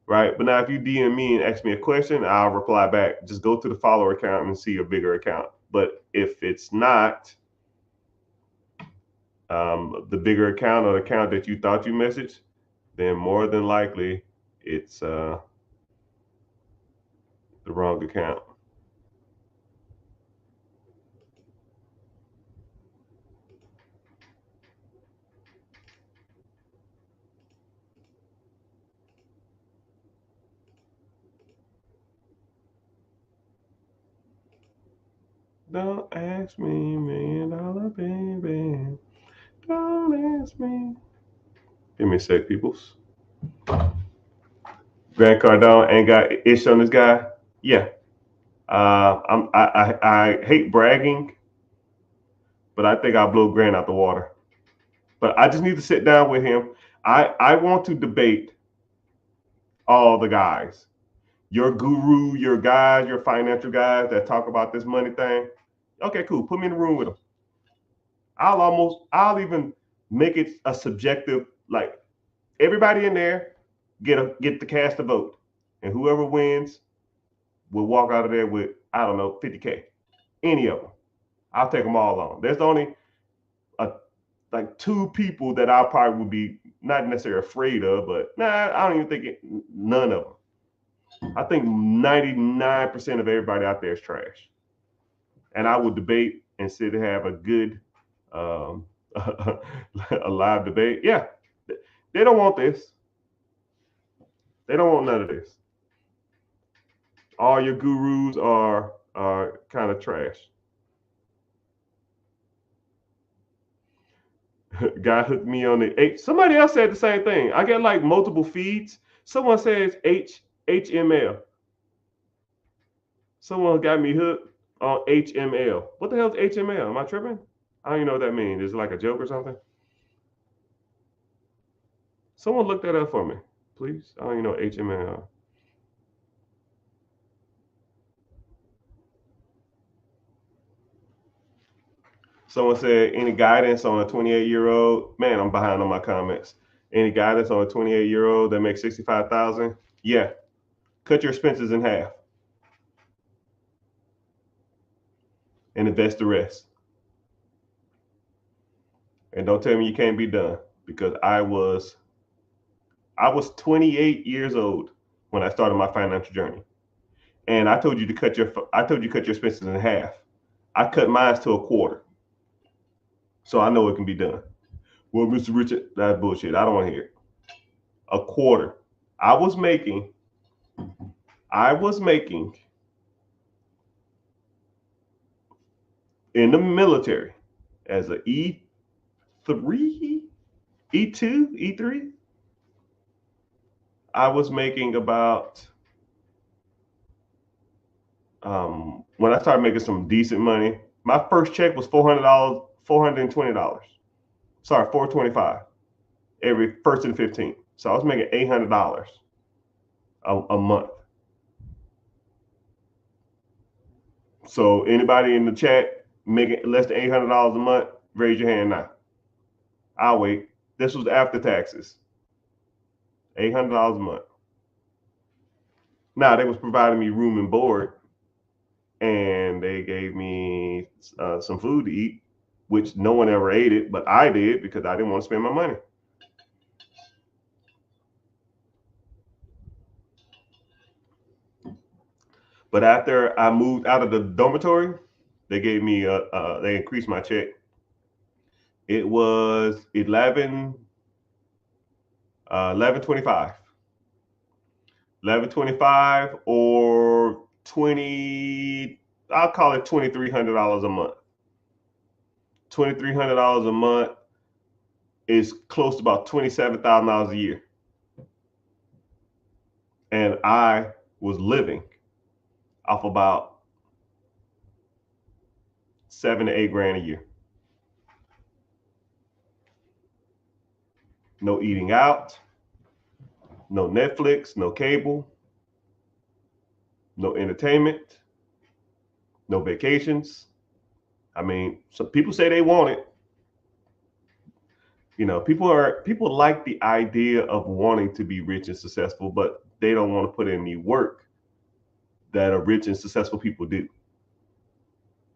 Right? But now if you DM me and ask me a question, I'll reply back. Just go to the follower account and see a bigger account. But if it's not the bigger account or the account that you thought you messaged, then more than likely it's the wrong account. Don't ask me, $1 million, baby. Don't ask me. Give me a sec, peoples. Grant Cardone ain't got ish on this guy. Yeah. I hate bragging, but I think I'll blow Grant out the water. But I just need to sit down with him. I want to debate all the guys. Your guru, your guys, your financial guys that talk about this money thing. Okay, cool. Put me in the room with them. I'll even make it a subjective, like everybody in there get to cast a vote. And whoever wins will walk out of there with, I don't know, 50K. Any of them. I'll take them all on. There's only like 2 people that I probably would be not necessarily afraid of, but I don't even think none of them. I think 99% of everybody out there is trash. And I would debate and sit and have a good a live debate. Yeah, they don't want this. They don't want none of this. All your gurus are kind of trash. Guy hooked me on the H. Somebody else said the same thing. I get like multiple feeds. Someone says HML. Someone got me hooked on HML. What the hell is HML? Am I tripping? I don't even know what that means. Is it like a joke or something? Someone look that up for me, please. I don't even know what HML. Someone said, any guidance on a 28-year-old? Man, I'm behind on my comments. Any guidance on a 28-year-old that makes 65,000? Yeah. Cut your expenses in half. And invest the rest. And don't tell me you can't be done, because I was 28 years old when I started my financial journey. And I told you to cut your expenses in half. I cut mine to a quarter. So I know it can be done. Well, Mr. Richard, that's bullshit. I don't want to hear it. A quarter. I was making in the military as a E3, E2, E3. I was making about when I started making some decent money, my first check was $400, $420. Sorry, $425 every first and 15th. So I was making $800 a month. So anybody in the chat making less than $800 a month, raise your hand now. I'll wait. This was after taxes. $800 a month. Now they was providing me room and board, and they gave me some food to eat, which no one ever ate it, but I did because I didn't want to spend my money. But after I moved out of the dormitory, they gave me they increased my check. It was 11.25. 11.25 or 20, I'll call it $2,300 a month. $2,300 a month is close to about $27,000 a year. And I was living off about 7 to 8 grand a year. No eating out, no Netflix, no cable, no entertainment, no vacations. I mean, some people say they want it. You know, people like the idea of wanting to be rich and successful, but they don't want to put in the work that are rich and successful people do.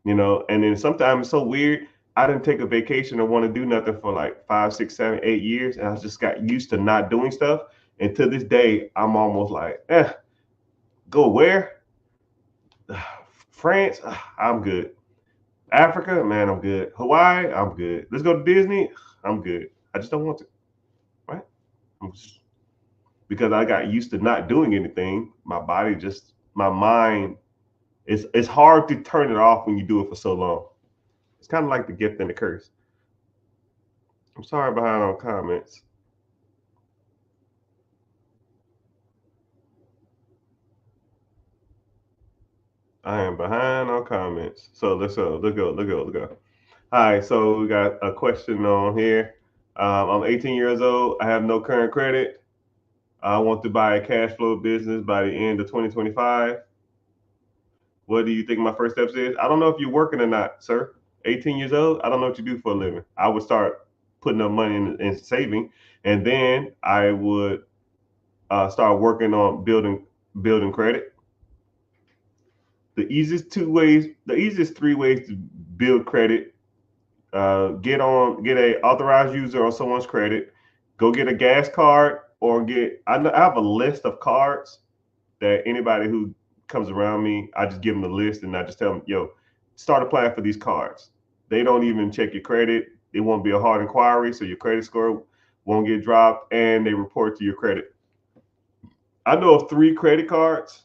You know, and then sometimes it's so weird. I didn't take a vacation or want to do nothing for like 5, 6, 7, 8 years, and I just got used to not doing stuff. And to this day, I'm almost like, go where? France, I'm good. Africa, man, I'm good. Hawaii, I'm good. Let's go to Disney, I'm good. I just don't want to, right? Because I got used to not doing anything. My body just, my mind, it's hard to turn it off when you do it for so long. It's kind of like the gift and the curse. I'm sorry behind on comments. I am behind on comments. So let's go. All right, so we got a question on here. I'm 18 years old. I have no current credit. I want to buy a cash flow business by the end of 2025. What do you think my first steps is? I don't know if you're working or not, sir. 18 years old. I don't know what you do for a living. I would start putting up money in saving, and then I would start working on building credit. The easiest 3 ways to build credit: get a authorized user on someone's credit, go get a gas card, or I have a list of cards that anybody who comes around me, I just give them the list and I just tell them, yo, start applying for these cards. They don't even check your credit. It won't be a hard inquiry, so your credit score won't get dropped, and they report to your credit. I know of 3 credit cards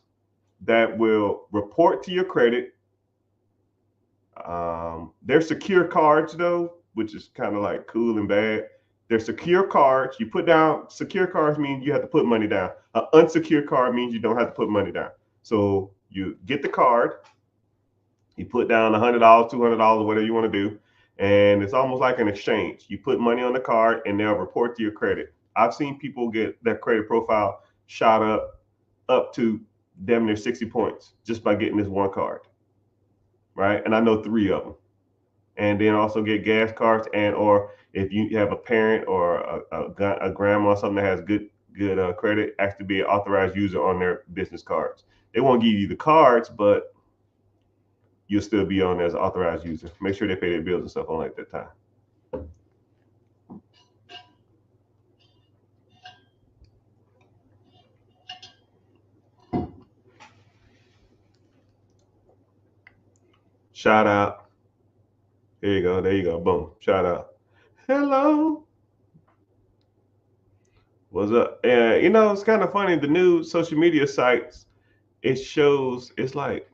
that will report to your credit. They're secure cards though, which is kind of like cool and bad. They're secure cards. You put down, secure cards mean you have to put money down. An unsecured card means you don't have to put money down. So you get the card, you put down $100, $200, whatever you want to do, and it's almost like an exchange. You put money on the card and they'll report to your credit. I've seen people get their credit profile shot up to damn near 60 points just by getting this one card, right? And I know 3 of them. And then also get gas cards, and or if you have a parent or a grandma or something that has good credit, ask to be an authorized user on their business cards. They won't give you the cards, but you'll still be on as an authorized user. Make sure they pay their bills and stuff on at that time. Shout out. There you go. There you go. Boom. Shout out. Hello. What's up? You know, it's kind of funny. The new social media sites, it shows, it's like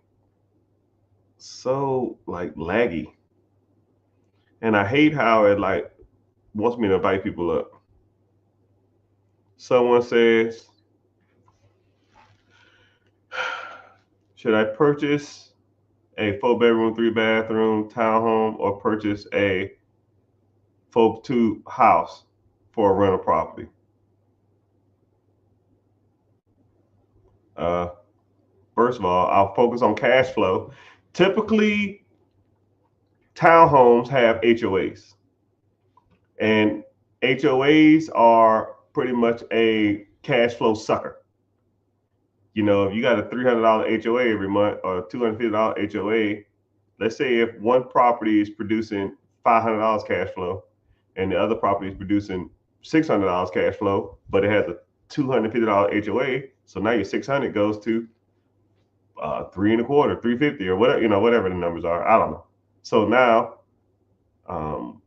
so like laggy. And I hate how it like wants me to invite people up. Someone says, Should I purchase a 4-bedroom, 3-bathroom townhome or purchase a 4-2 house for a rental property? First of all, I'll focus on cash flow. Typically, townhomes have HOAs, and HOAs are pretty much a cash flow sucker. You know, if you got a $300 HOA every month or a $250 HOA, let's say if one property is producing $500 cash flow and the other property is producing $600 cash flow, but it has a $250 HOA, so now your 600 goes to 3.25, 350, or whatever, whatever the numbers are. I don't know. So now,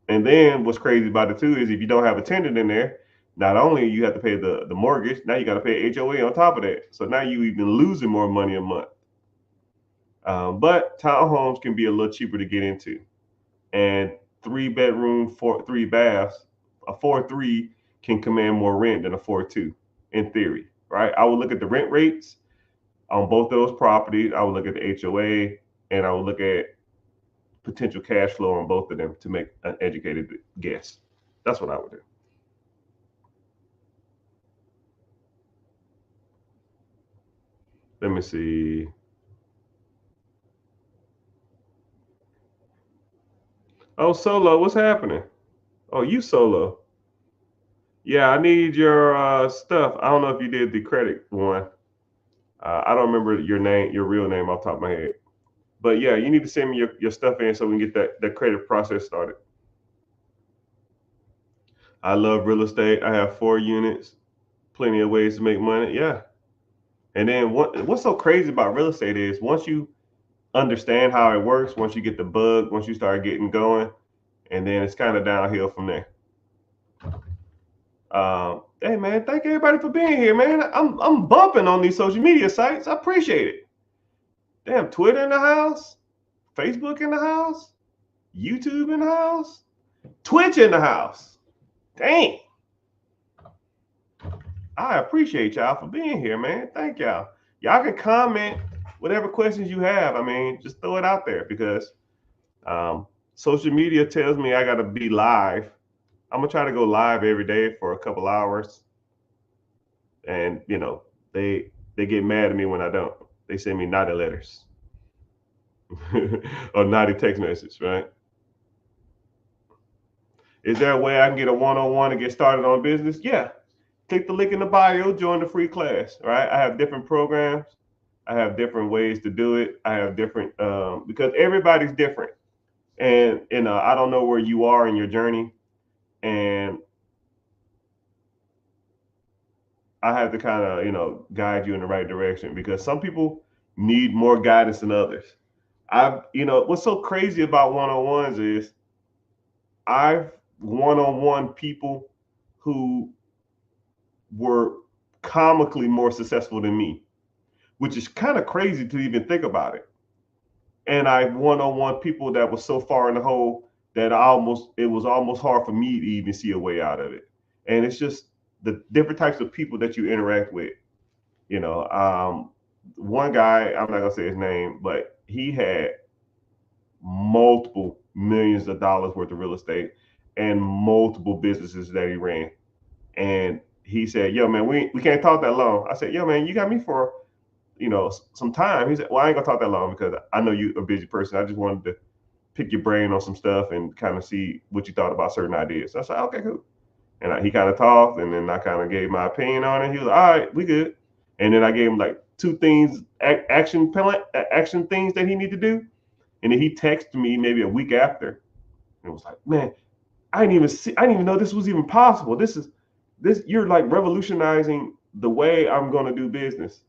and then what's crazy about it too is if you don't have a tenant in there, not only you have to pay the mortgage, now you got to pay HOA on top of that. So now you even losing more money a month. But townhomes can be a little cheaper to get into, and 3-bedroom, 3 baths, a 4-3 can command more rent than a 4-2 in theory, right? I would look at the rent rates on both those properties. I would look at the HOA, and I would look at potential cash flow on both of them to make an educated guess. That's what I would do. Let me see. Oh, Solo, what's happening? Oh, you Solo. Yeah, I need your stuff. I don't know if you did the credit one. I don't remember your name, your real name off the top of my head. But yeah, you need to send me your stuff in so we can get that credit process started. I love real estate. I have 4 units, plenty of ways to make money. Yeah. And then what's so crazy about real estate is once you understand how it works, once you get the bug, once you start getting going, and then it's kind of downhill from there. Hey man, thank everybody for being here, man. I'm bumping on these social media sites. I appreciate it. Damn, Twitter in the house, Facebook in the house, YouTube in the house, Twitch in the house. Dang. I appreciate y'all for being here, man. Thank y'all. Y'all can comment whatever questions you have. I mean, just throw it out there because social media tells me I got to be live. I'm gonna try to go live every day for a couple hours, and they get mad at me when I don't. They send me naughty letters or naughty text messages, right? Is there a way I can get a one-on-one and get started on business? Yeah. Click the link in the bio, join the free class, right? I have different programs. I have different ways to do it. I have different, because everybody's different. And, I don't know where you are in your journey. And I have to kind of, guide you in the right direction because some people need more guidance than others. What's so crazy about one-on-ones is I've one-on-one people who were comically more successful than me, which is kind of crazy to even think about it. And I one-on-one people that was so far in the hole that it was almost hard for me to even see a way out of it. And it's just the different types of people that you interact with. One guy, I'm not gonna say his name, but he had multiple millions of dollars worth of real estate and multiple businesses that he ran. And he said, yo, man, we can't talk that long. I said, yo, man, you got me for, some time. He said, well, I ain't gonna talk that long because I know you're a busy person. I just wanted to pick your brain on some stuff and kind of see what you thought about certain ideas. So I said, okay, cool. And he kind of talked, and then I kind of gave my opinion on it. He was like, all right, we good. And then I gave him like 2 things, action things that he need to do. And then he texted me maybe a week after and was like, man, I didn't even know this was even possible. You're like revolutionizing the way I'm going to do business.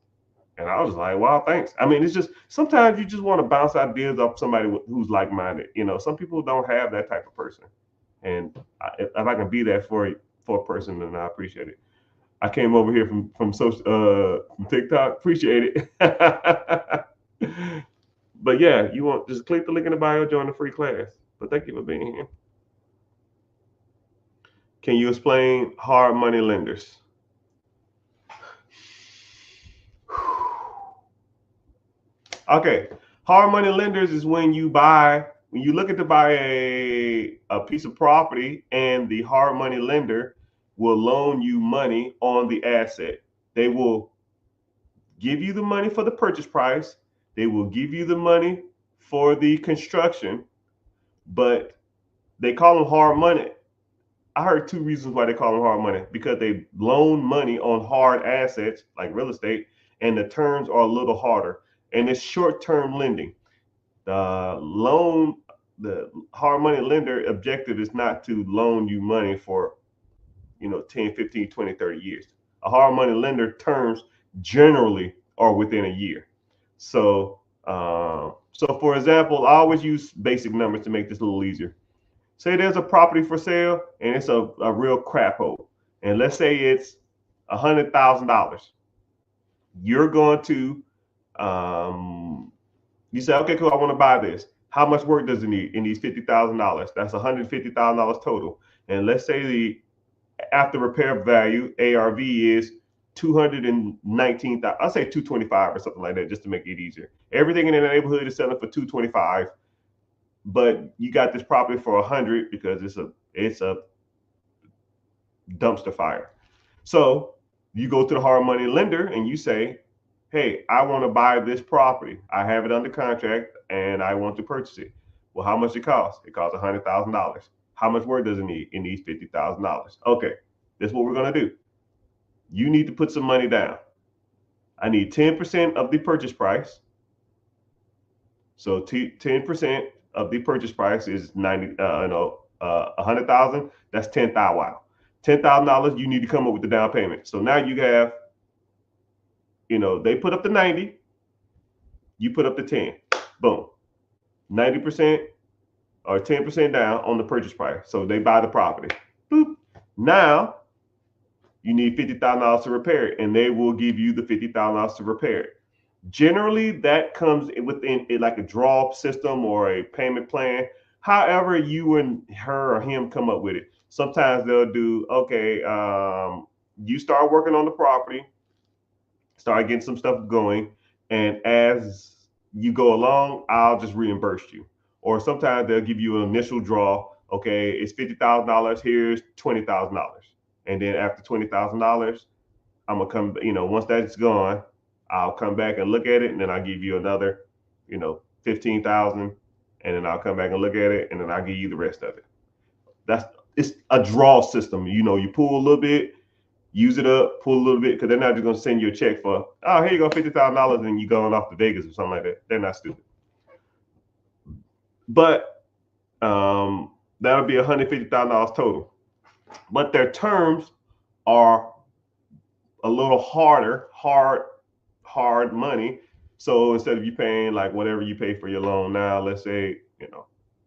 And I was like, wow, thanks. I mean, it's just, sometimes you just want to bounce ideas off somebody who's like-minded. Some people don't have that type of person. And if I can be that for a person, then I appreciate it. I came over here from TikTok. Appreciate it. But yeah, just click the link in the bio, join the free class. But thank you for being here. Can you explain hard money lenders? Okay. Hard money lenders is when you look at to buy a piece of property and the hard money lender will loan you money on the asset. They will give you the money for the purchase price. They will give you the money for the construction, but they call them hard money. I heard two reasons why they call them hard money, because they loan money on hard assets like real estate, and the terms are a little harder. And it's short-term lending. The hard money lender objective is not to loan you money for 10, 15, 20, 30 years. A hard money lender terms generally are within a year. So for example, I always use basic numbers to make this a little easier. Say there's a property for sale and it's a real crap hole, and let's say it's $100,000. You're going to you say, okay, cool, I want to buy this. How much work does it need? It needs $50,000. That's $150,000 total. And let's say the after repair value ARV is 219,000. I'll say 225 or something like that, just to make it easier. Everything in the neighborhood is selling for 225, but you got this property for 100 because it's a dumpster fire. So you go to the hard money lender and you say, hey, I want to buy this property. I have it under contract and I want to purchase it. Well, how much it costs? It costs $100,000. How much work does it need? It needs $50,000. Okay, that's what we're going to do. You need to put some money down. I need 10% of the purchase price. So 10% of the purchase price is 100,000. That's 10,000. Wow. $10,000. You need to come up with the down payment. So now you have, they put up the 90, you put up the 10. Boom. 90% or 10% down on the purchase price. So they buy the property. Boop. Now you need $50,000 to repair it, and they will give you the $50,000 to repair it. Generally, that comes within like a draw system or a payment plan. However, you and her or him come up with it. Sometimes they'll do, okay, you start working on the property, start getting some stuff going, and as you go along, I'll just reimburse you. Or sometimes they'll give you an initial draw. Okay, it's $50,000. Here's $20,000, and then after $20,000, I'm gonna come. Once that's gone, I'll come back and look at it, and then I'll give you another, 15,000, and then I'll come back and look at it, and then I'll give you the rest of it. It's a draw system. You pull a little bit, use it up, pull a little bit, because they're not just going to send you a check for, oh, here you go, $50,000, and you going off to Vegas or something like that. They're not stupid. But that'll be $150,000 total. But their terms are a little hard money. So instead of you paying like whatever you pay for your loan now, let's say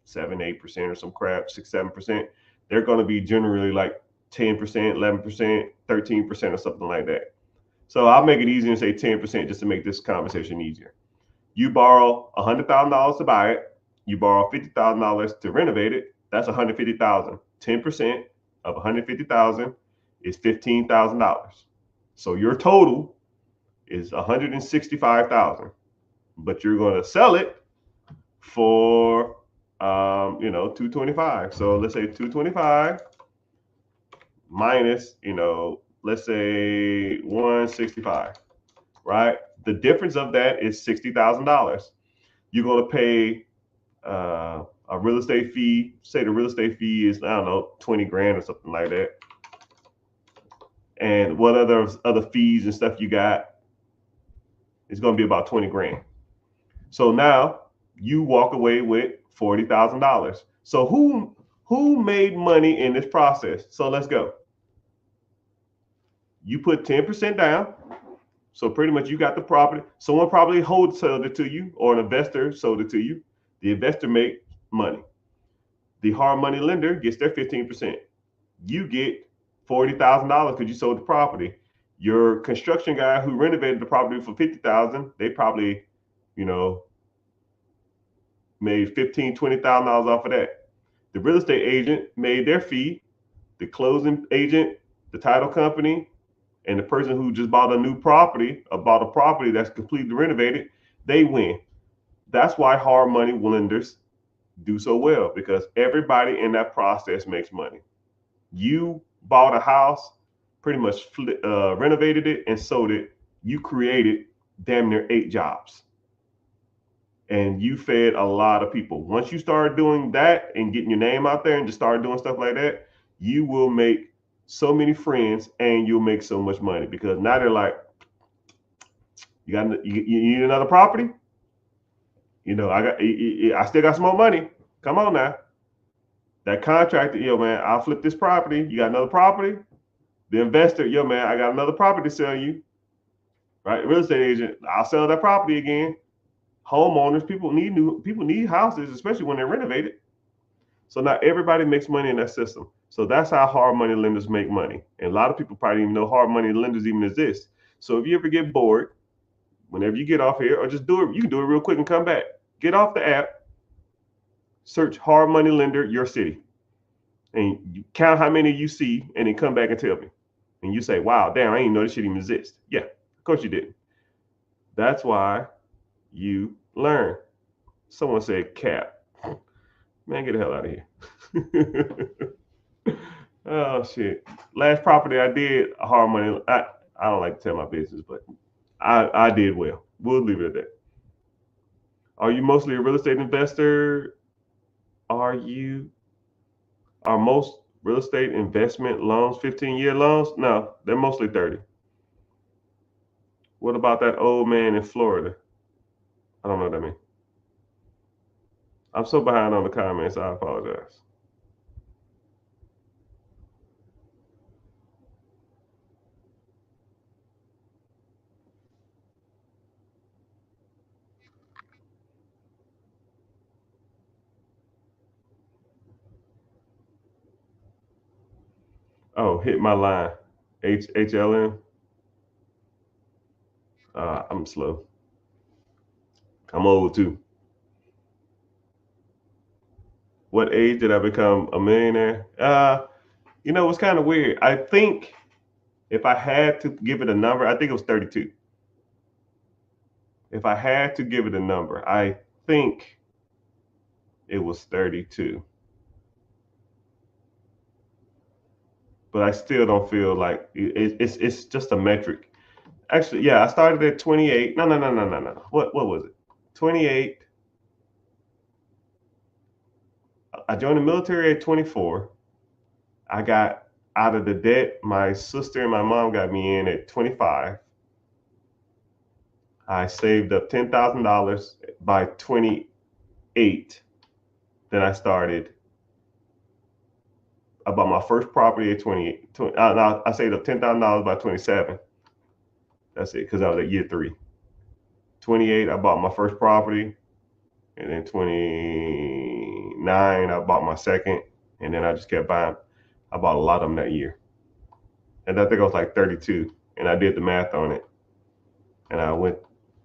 7-8% or some crap, 6-7%, they're going to be generally like 10%, 11%, 13% or something like that. So I'll make it easy and say 10% just to make this conversation easier. You borrow $100,000 to buy it. You borrow $50,000 to renovate it. That's $150,000. 10% of $150,000 is $15,000. So your total is $165,000, but you're going to sell it for $225,000. So let's say $225,000 minus let's say $165,000, right? The difference of that is $60,000. You're going to pay a real estate fee. Say the real estate fee is, I don't know, 20 grand or something like that. And what other fees and stuff you got, it's going to be about 20 grand. So now you walk away with $40,000. So who made money in this process? So let's go. You put 10% down. So pretty much you got the property. Someone probably wholesaled it to you, or an investor sold it to you. The investor made money. The hard money lender gets their 15%. You get $40,000 because you sold the property. Your construction guy who renovated the property for $50,000, they probably, made $15,000, $20,000 off of that. The real estate agent made their fee. The closing agent, the title company, and the person who just bought a new property, or bought a property that's completely renovated, they win. that's why hard money lenders do so well, because everybody in that process makes money. You bought a house, pretty much renovated it and sold it. You created damn near 8 jobs. And you fed a lot of people. Once you start doing that and getting your name out there and just start doing stuff like that, you will make so many friends and you'll make so much money, because now they're like, you need another property? I still got some more money. Come on now. That contractor, yo man, I'll flip this property. You got another property? The investor, yo man, I got another property to sell you. Right? Real estate agent, I'll sell that property again. Homeowners, people need houses, especially when they're renovated. So now everybody makes money in that system. So that's how hard money lenders make money. And a lot of people probably even know hard money lenders even exist. So if you ever get bored, whenever you get off here, or just do it, you can do it real quick and come back. Get off the app, search hard money lender, your city, and you count how many you see, and then come back and tell me. And you say, wow, damn, I didn't know this shit even exists. Yeah, of course you didn't. That's why you learn. Someone said cap. Man, get the hell out of here. Oh shit. Last property I did, hard money. I don't like to tell my business, but I did well. We'll leave it at that. Are you mostly a real estate investor? Are most real estate investment loans 15-year loans? No, they're mostly 30. What about that old man in Florida? I don't know what that means. I'm so behind on the comments, I apologize. Oh, hit my line. HLM. I'm slow. I'm old too. What age did I become a millionaire? It's kind of weird. I think if I had to give it a number, I think it was 32. If I had to give it a number, I think it was 32. But I still don't feel like it's just a metric. Actually, yeah, I started at 28. No. What was it? 28. I joined the military at 24. I got out of the debt my sister and my mom got me in at 25. I saved up $10,000 by 28. Then I started. I bought my first property at 28. I saved up $10,000 by 27. That's it, because I was at year 3. 28, I bought my first property. And then 29, I bought my second. And then I just kept buying. I bought a lot of them that year. And I think I was like 32. And I did the math on it. And I went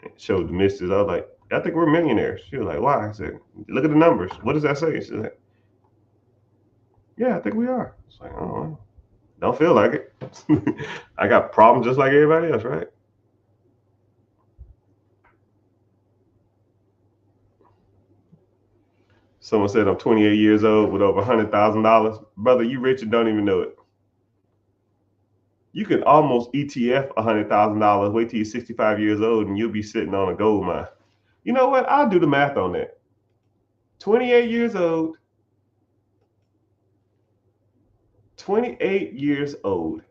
and showed the missus. I was like, I think we're millionaires. She was like, why? I said, look at the numbers. What does that say? She said, yeah, I think we are. It's like, oh, don't feel like it. I got problems just like everybody else, right? Someone said I'm 28 years old with over $100,000. Brother, you rich and don't even know it. You can almost ETF $100,000. Wait till you're 65 years old and you'll be sitting on a gold mine. You know what? I'll do the math on that. 28 years old. 28 years old.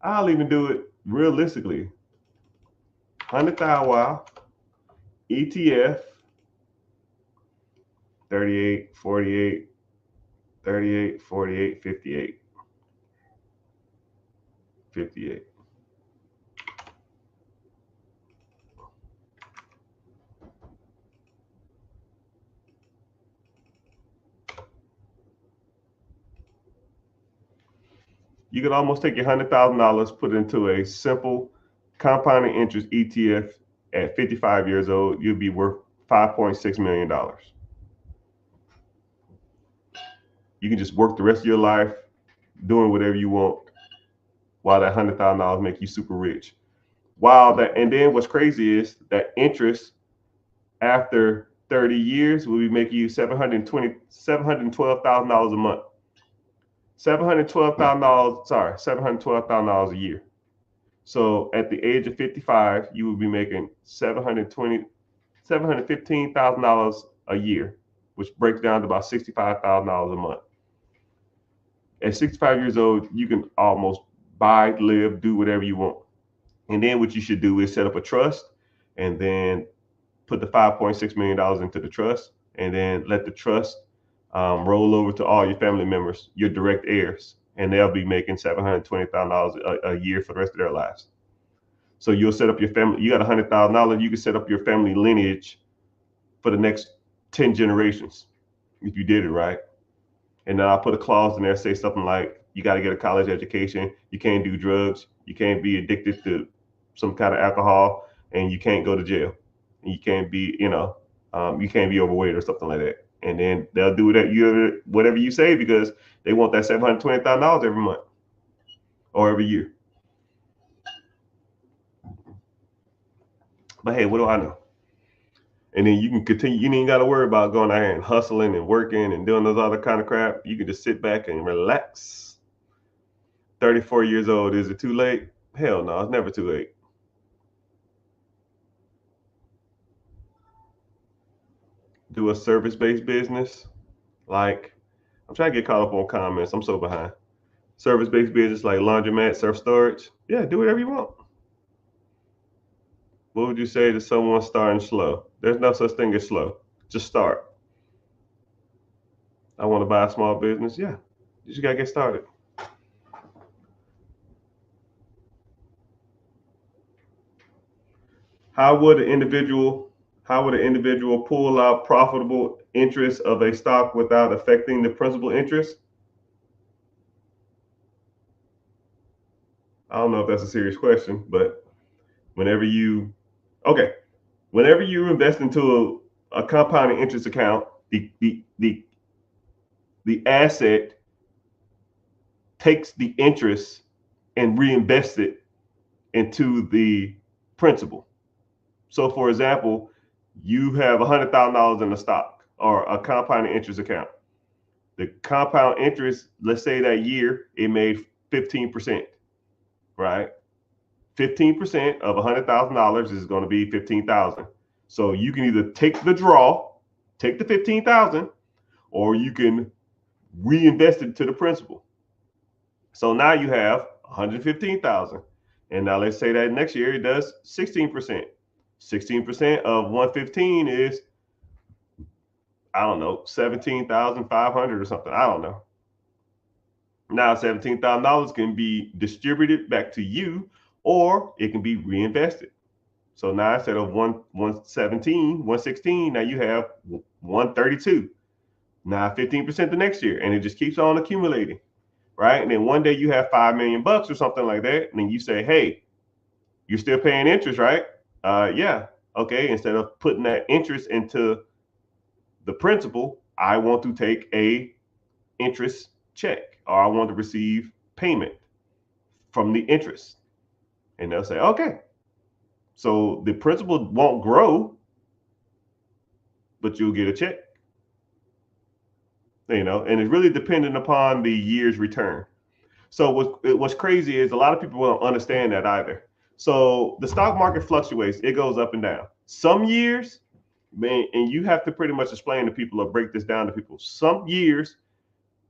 I'll even do it realistically. 100,000 wow. ETF. 38, 48, 38, 48, 58. 58. You could almost take your $100,000, put it into a simple compounding interest ETF at 55 years old. You'll be worth $5.6 million. You can just work the rest of your life doing whatever you want while that $100,000 make you super rich. And then what's crazy is that interest after 30 years, we'll be making you $712,000 a month. $712,000 a year. So at the age of 55, you will be making $715,000 a year, which breaks down to about $65,000 a month. At 65 years old, you can almost buy, live, do whatever you want. And then what you should do is set up a trust and then put the $5.6 million into the trust, and then let the trust roll over to all your family members, your direct heirs, and they'll be making $720,000 a year for the rest of their lives. So you'll set up your family. You got $100,000. You can set up your family lineage for the next 10 generations if you did it right. And then I'll put a clause in there, say something like, you got to get a college education, you can't do drugs, you can't be addicted to some kind of alcohol, and you can't go to jail. And you can't be, you can't be overweight or something like that. And then they'll do that whatever you say, because they want that $720,000 every month or every year. But hey, what do I know? And then you can continue. You ain't got to worry about going out here and hustling and working and doing those other kind of crap. You can just sit back and relax. 34 years old, is it too late? Hell no, it's never too late. Do a service-based business. Like, I'm trying to get caught up on comments. I'm so behind. Service-based business like laundromat, self-storage. Yeah, do whatever you want. What would you say to someone starting slow? There's no such thing as slow. Just start. I want to buy a small business. Yeah, you just got to get started. How would an individual pull out profitable interest of a stock without affecting the principal interest? I don't know if that's a serious question, but whenever you invest into a compounding interest account, the asset takes the interest and reinvests it into the principal. So, for example, you have $100,000 in a stock or a compounding interest account. The compound interest, let's say that year it made 15%, right? 15% of $100,000 is going to be 15,000. So you can either take the draw, take the 15,000, or you can reinvest it to the principal. So now you have 115,000. And now let's say that next year it does 16%. 16% of 115 is, I don't know, 17,500 or something. I don't know. Now $17,000 can be distributed back to you, or it can be reinvested. So now instead of 116, now you have 132. Now 15% the next year, and it just keeps on accumulating, right? And then one day you have $5 million or something like that, and then you say, hey, you're still paying interest, right? Yeah. Okay. Instead of putting that interest into the principal, I want to take a interest check, or I want to receive payment from the interest. And they'll say, okay. So the principal won't grow, but you'll get a check. And it's really dependent upon the year's return. So what's crazy is a lot of people don't understand that either. So the stock market fluctuates. It goes up and down. Some years, man, and you have to pretty much explain to people or break this down to people. Some years,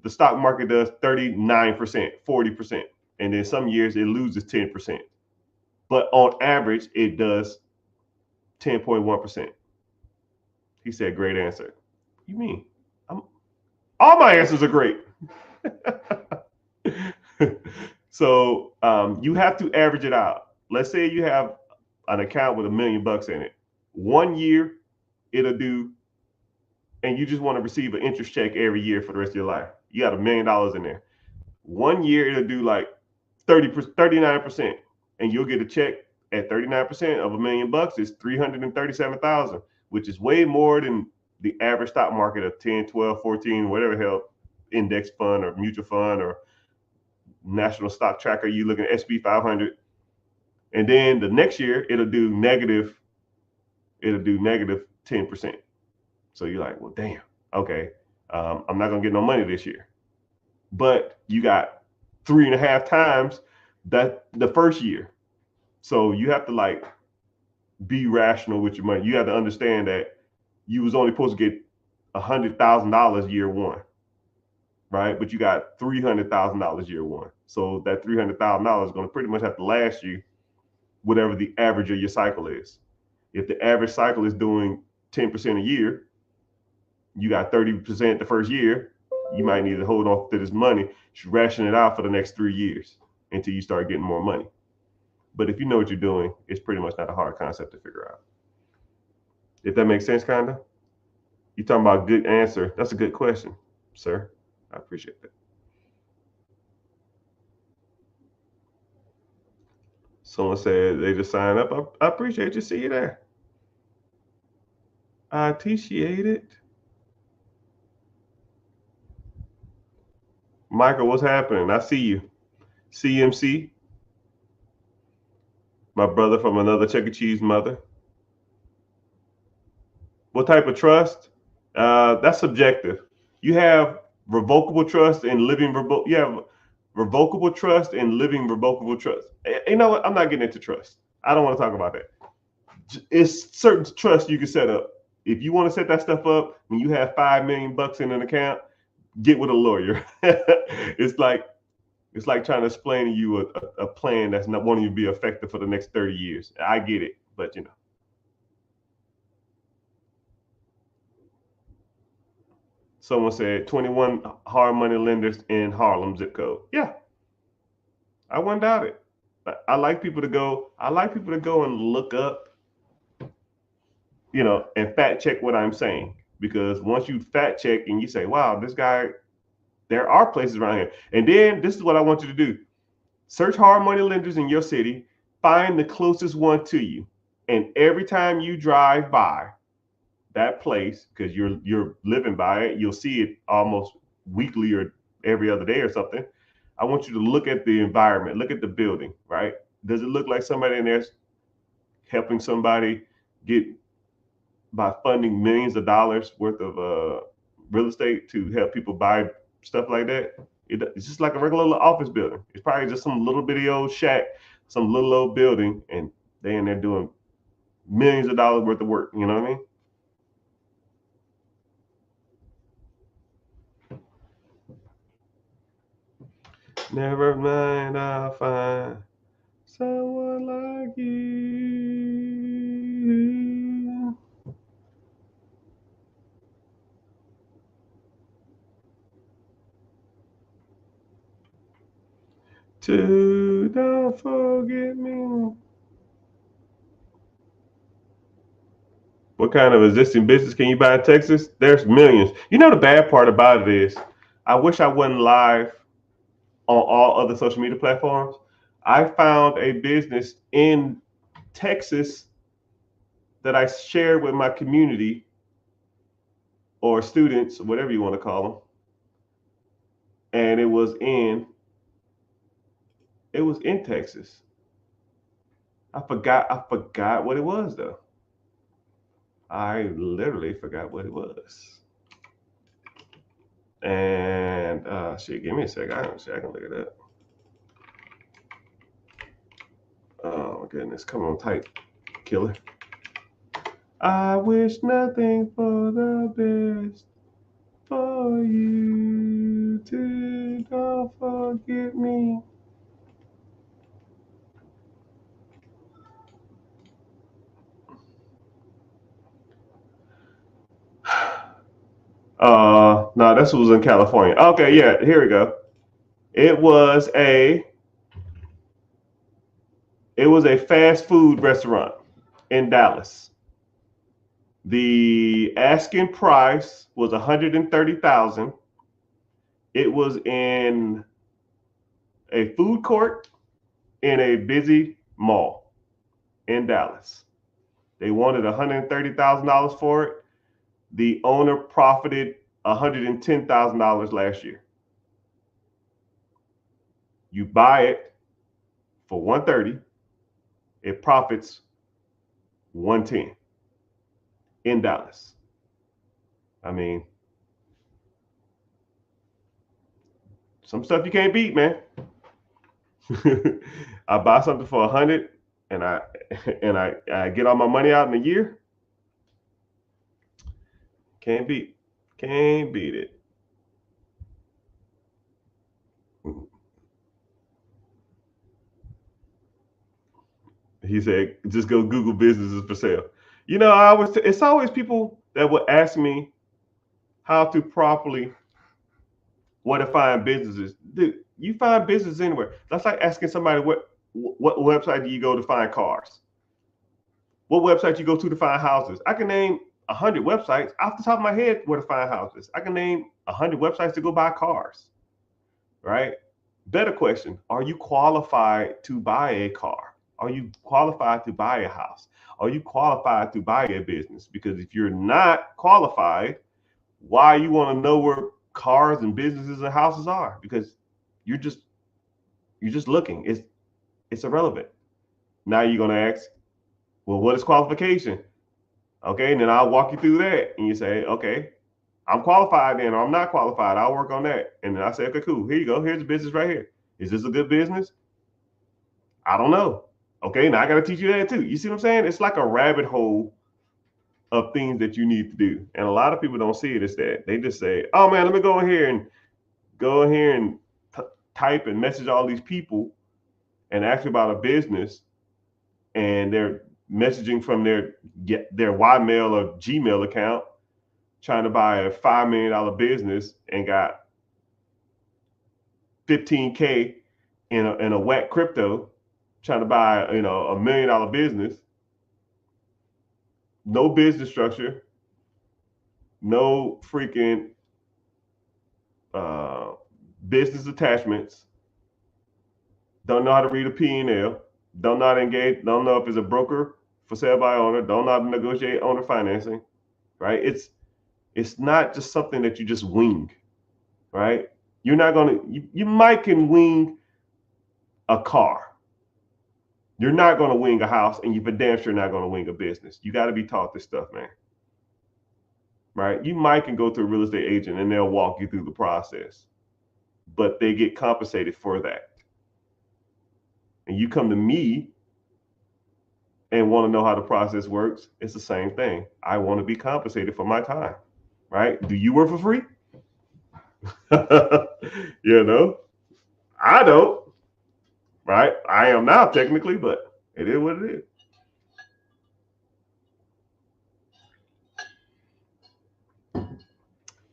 the stock market does 39%, 40%. And then some years it loses 10%. But on average, it does 10.1%. He said, great answer. You mean? All my answers are great. So you have to average it out. Let's say you have an account with $1 million in it. 1 year, it'll do, and you just want to receive an interest check every year for the rest of your life. You got $1 million in there. 1 year, it'll do like 39%, and you'll get a check at 39% of $1 million is 337,000, which is way more than the average stock market of 10, 12, 14, whatever hell index fund or mutual fund or national stock tracker. You look at SP 500, and then the next year it'll do negative 10%. So you're like, well, damn, okay, I'm not gonna get no money this year. But you got 3.5 times that the first year. So you have to like be rational with your money. You have to understand that you was only supposed to get $100,000 year one, right? But you got $300,000 year one. So that $300,000 is going to pretty much have to last you whatever the average of your cycle is. If the average cycle is doing 10% a year, you got 30% the first year, you might need to hold on to this money, ration it out for the next 3 years until you start getting more money. But if you know what you're doing, it's pretty much not a hard concept to figure out. If that makes sense, kind of. You talking about good answer. That's a good question, sir. I appreciate that. Someone said they just signed up. I appreciate you. See you there. I appreciate it. Michael, what's happening? I see you. CMC, my brother from another Chuck E. Cheese mother. What type of trust? That's subjective. You have revocable trust and living you have revocable trust and living revocable trust. You know what? I'm not getting into trust. I don't want to talk about that. It's certain trust you can set up. If you want to set that stuff up when you have $5 million in an account, get with a lawyer. It's like trying to explain to you a plan that's not wanting you to be effective for the next 30 years. I get it, but you know. Someone said 21 hard money lenders in Harlem zip code. Yeah, I wouldn't doubt it. I like people to go. I like people to go and look up, you know, and fact check what I'm saying. Because once you fact check and you say, "Wow, this guy," there are places around here. And then this is what I want you to do: search hard money lenders in your city, find the closest one to you, and every time you drive by that place, because you're living by it, you'll see it almost weekly or every other day or something. I want you to look at the environment, look at the building, right? Does it look like somebody in there's helping somebody get by funding millions of dollars worth of real estate to help people buy stuff like that? It's just like a regular little office building. It's probably just some little bitty old shack, some little old building, and they in there doing millions of dollars worth of work. You know what I mean? Never mind, I'll find someone like you. Don't forget me. What kind of existing business can you buy in Texas? There's millions. You know, the bad part about it is, I wish I wasn't live on all other social media platforms. I found a business in Texas that I shared with my community or students, whatever you want to call them. And it was in Texas. I forgot what it was though. I literally forgot what it was. And shit, give me a sec. I can look it up. Oh my goodness, come on, type, killer. I wish nothing for the best for you to don't forget me. No, this was in California. Okay, yeah, here we go. It was a fast food restaurant in Dallas. The asking price was 130,000. It was in a food court in a busy mall in Dallas. They wanted $130,000 for it. The owner profited $110,000 last year. You buy it for 130, it profits 110. in Dallas. I mean, some stuff you can't beat, man. I buy something for 100 and I get all my money out in a year. Can't beat it. He said, just go Google businesses for sale. You know, it's always people that would ask me how to properly what to find businesses. Dude, you find business anywhere. That's like asking somebody what website do you go to find cars? What website you go to find houses? I can name 100 websites off the top of my head where to find houses. I can name 100 websites to go buy cars, right? Better question, are you qualified to buy a car? Are you qualified to buy a house? Are you qualified to buy a business? Because if you're not qualified, why you want to know where cars and businesses and houses are? Because you're just looking. It's irrelevant. Now you're gonna ask, well, what is qualification? Okay, and then I'll walk you through that, and you say, okay, I'm qualified then, or I'm not qualified. I'll work on that. And then I say, okay, cool. Here you go. Here's the business right here. Is this a good business? I don't know. Okay, now I got to teach you that too. You see what I'm saying? It's like a rabbit hole of things that you need to do. And a lot of people don't see it as that. They just say, oh man, let me go in here and type and message all these people and ask about a business, and they're messaging from their Ymail or Gmail account trying to buy a $5 million business and got 15K in a whack crypto, trying to buy, you know, $1 million business. No business structure, no freaking business attachments. Don't know how to read a P&L. Don't know how to engage. Don't know if it's a broker for sale by owner. Don't know how to negotiate owner financing. Right? It's not just something that you just wing. Right? You're not gonna. You might can wing a car. You're not going to wing a house, and you're for damn sure not going to wing a business. You got to be taught this stuff, man. Right? You might can go to a real estate agent and they'll walk you through the process, but they get compensated for that. And you come to me and want to know how the process works, it's the same thing. I want to be compensated for my time. Right? Do you work for free? You know, I don't. Right? I am now technically, but it is what it is.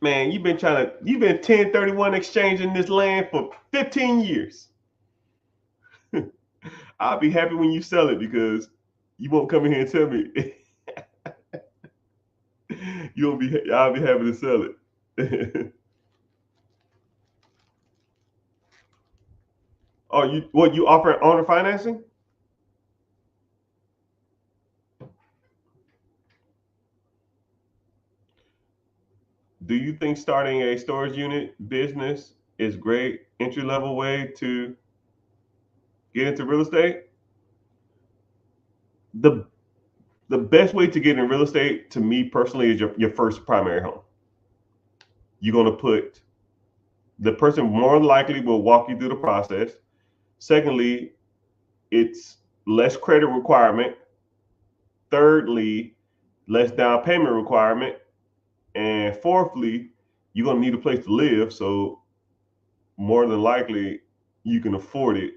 Man, you've been 1031 exchanging this land for 15 years. I'll be happy when you sell it, because you won't come in here and tell me. I'll be happy to sell it. Oh, you offer owner financing? Do you think starting a storage unit business is great entry-level way to get into real estate? The best way to get in real estate, to me personally, is your first primary home. You're going to put the person more likely will walk you through the process. Secondly, it's less credit requirement. Thirdly, less down payment requirement. And fourthly, you're going to need a place to live. So more than likely, you can afford it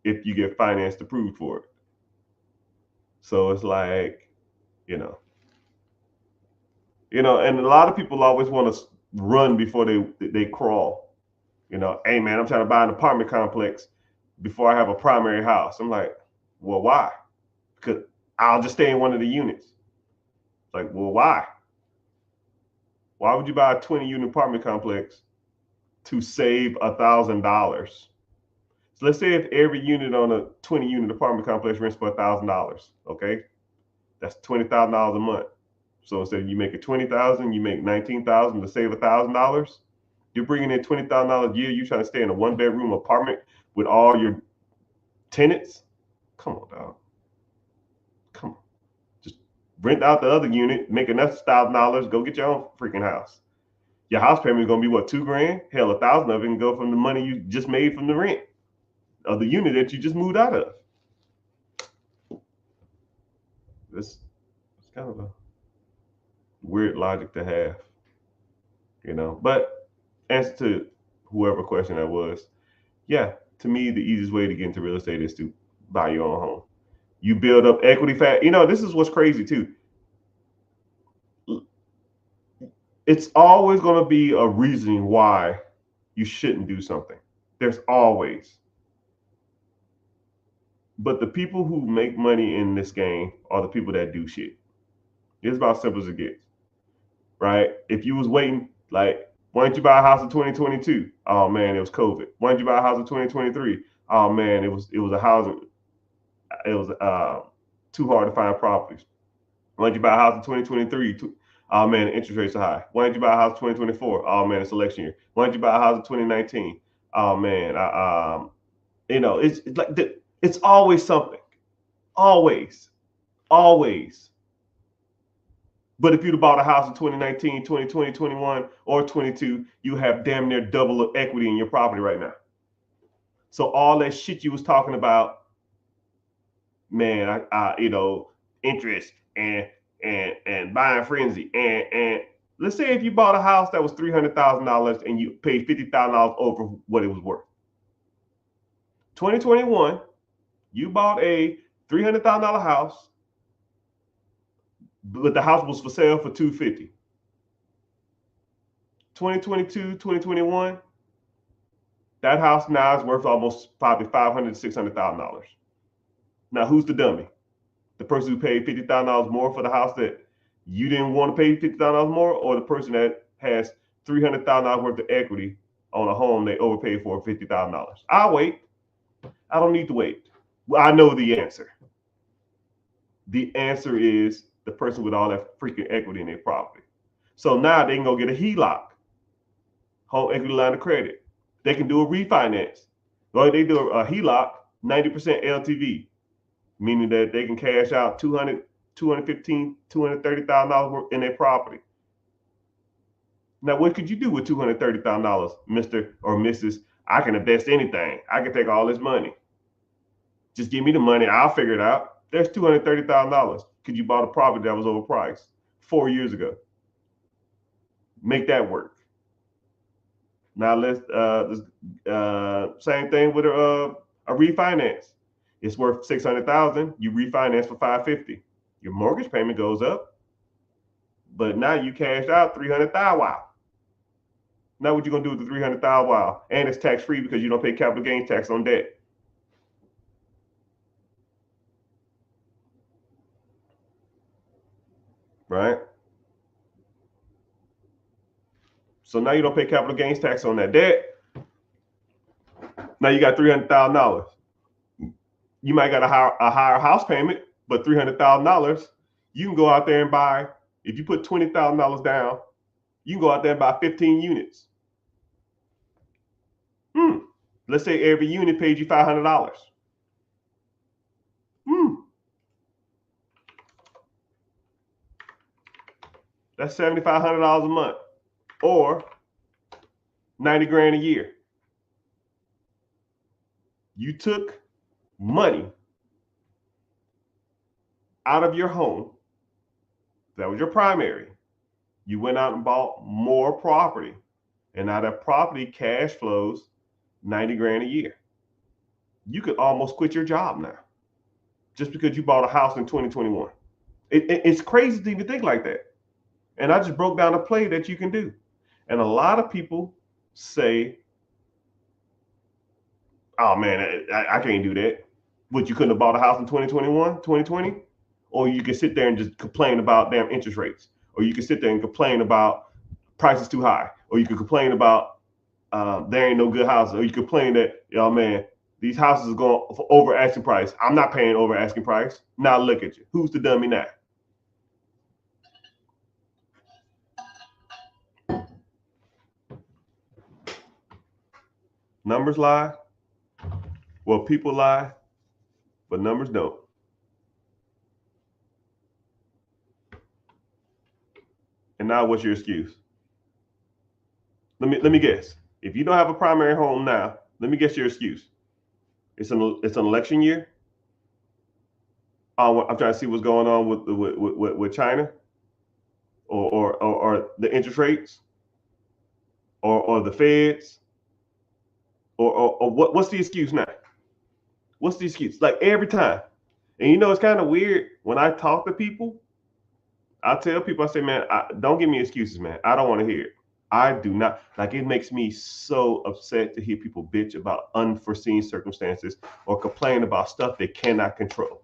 if you get financed approved for it. So it's like, you know, and a lot of people always want to run before they crawl. You know, hey man, I'm trying to buy an apartment complex before I have a primary house. I'm like, well, why? Because I'll just stay in one of the units. It's like, well, why? Why would you buy a 20-unit apartment complex to save $1,000? So let's say if every unit on a 20-unit apartment complex rents for $1,000, okay? That's $20,000 a month. So instead of you making $20,000, you make $19,000 to save $1,000. You're bringing in $20,000 a year. You're trying to stay in a 1-bedroom apartment with all your tenants. Come on, dog. Come on. Just rent out the other unit, make enough $1,000, go get your own freaking house. Your house payment is gonna be what, $2,000? Hell, 1,000 of it can go from the money you just made from the rent of the unit that you just moved out of. It's kind of a weird logic to have, you know. But as to whoever question that was, yeah, to me, the easiest way to get into real estate is to buy your own home. You build up equity fast. You know, this is what's crazy too. It's always going to be a reason why you shouldn't do something. There's always. But the people who make money in this game are the people that do shit. It's about simple as it gets, right? If you was waiting, like, why didn't you buy a house in 2022? Oh man, it was COVID. Why didn't you buy a house in 2023? Oh man, it was a housing. It was too hard to find properties. Why didn't you buy a house in 2023? Oh man, the interest rates are high. Why didn't you buy a house in 2024? Oh man, it's election year. Why didn't you buy a house in 2019? Oh man, you know, it's like it's always something, always. But if you'd have bought a house in 2019, 2020, 21, or 22, you have damn near double of equity in your property right now. So all that shit you was talking about, man, you know, interest and buying frenzy, and let's say if you bought a house that was $300,000 and you paid $50,000 over what it was worth. 2021, you bought a $300,000 house, but the house was for sale for $250,000. 2022, 2021, that house now is worth almost probably $500,000 to $600,000. Now, who's the dummy? The person who paid $50,000 more for the house that you didn't want to pay $50,000 more, or the person that has $300,000 worth of equity on a home they overpaid for $50,000? I'll wait. I don't need to wait. Well, I know the answer. The answer is the person with all that freaking equity in their property. So now they can go get a HELOC, home equity line of credit. They can do a refinance. Or they do a HELOC, 90% LTV, meaning that they can cash out $200,000, $215,000, $230,000 in their property. Now, what could you do with $230,000, Mr. or Mrs.? I can invest anything. I can take all this money. Just give me the money. I'll figure it out. There's $230,000. Could you buy a property that was overpriced 4 years ago? Make that work. Now let's same thing with a refinance. It's worth $600,000. You refinance for $550,000. Your mortgage payment goes up, but now you cashed out $300,000. Wow. Now what you gonna do with the $300,000? Wow, and it's tax free because you don't pay capital gains tax on debt. Right? So now you don't pay capital gains tax on that debt. Now you got $300,000. You might got a higher house payment, but $300,000, you can go out there and buy. If you put $20,000 down, you can go out there and buy 15 units. Let's say every unit paid you $500. That's $7,500 a month, or 90 grand a year. You took money out of your home. That was your primary. You went out and bought more property, and now that property cash flows 90 grand a year. You could almost quit your job now just because you bought a house in 2021. It's crazy to even think like that. And I just broke down a play that you can do. And a lot of people say, oh man, I can't do that. What, you couldn't have bought a house in 2021, 2020? Or you can sit there and just complain about damn interest rates. Or you can sit there and complain about prices too high. Or you can complain about there ain't no good houses. Or you complain that, oh man, these houses are going for over asking price. I'm not paying over asking price. Now look at you. Who's the dummy now? Numbers lie. Well, people lie, but numbers don't. And now what's your excuse? Let me guess. If you don't have a primary home now, let me guess your excuse. It's an election year. I'm trying to see what's going on with China, or the interest rates, or the Feds, or what's the excuse now? What's the excuse? Like every time. And you know, it's kind of weird when I talk to people. I tell people, I say, man, don't give me excuses, man. I don't want to hear it. I do not. Like, it makes me so upset to hear people bitch about unforeseen circumstances or complain about stuff they cannot control.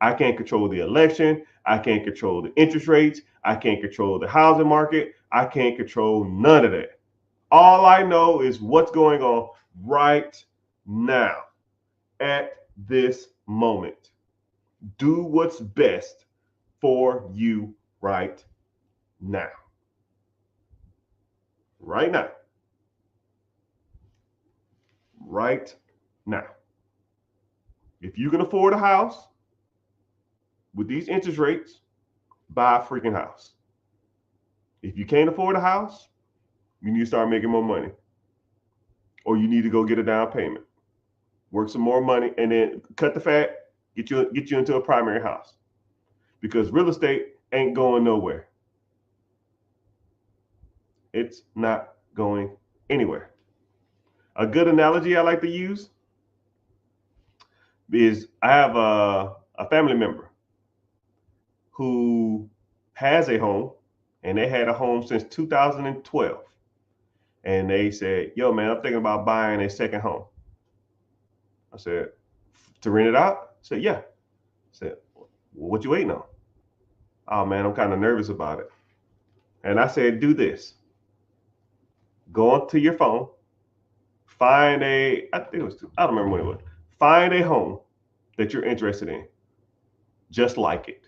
I can't control the election. I can't control the interest rates. I can't control the housing market. I can't control none of that. All I know is what's going on right now at this moment. Do what's best for you right now. Right now. Right now. If you can afford a house with these interest rates, buy a freaking house. If you can't afford a house, you need to start making more money. Or you need to go get a down payment. Work some more money and then cut the fat, get you into a primary house. Because real estate ain't going nowhere. It's not going anywhere. A good analogy I like to use is I have a family member who has a home, and they had a home since 2012. And they said, yo, man, I'm thinking about buying a second home. I said, to rent it out? I said, yeah. I said, well, what you waiting on? Oh, man, I'm kind of nervous about it. And I said, do this. Go onto your phone, find I don't remember what it was. Find a home that you're interested in, just like it.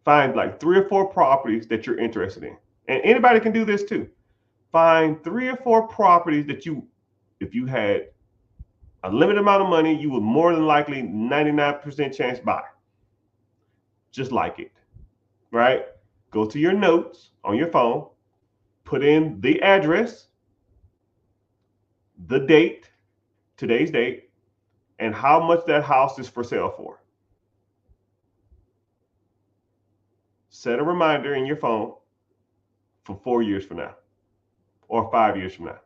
Find like 3 or 4 properties that you're interested in. And anybody can do this too. Find 3 or 4 properties that if you had a limited amount of money, you would more than likely 99% chance buy. Just like it, right? Go to your notes on your phone, put in the address, the date, today's date, and how much that house is for sale for. Set a reminder in your phone for 4 years from now or 5 years from now.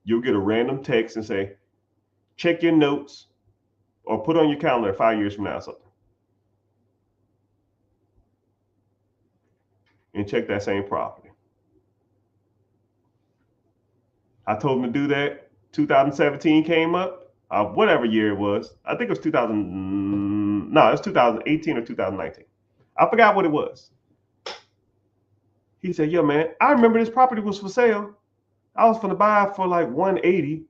You'll get a random text and say, check your notes or put on your calendar 5 years from now or something. And check that same property. I told him to do that. 2017 came up, whatever year it was. I think it was 2018 or 2019. I forgot what it was. He said, yo, man, I remember this property was for sale. I was gonna buy it for like 180.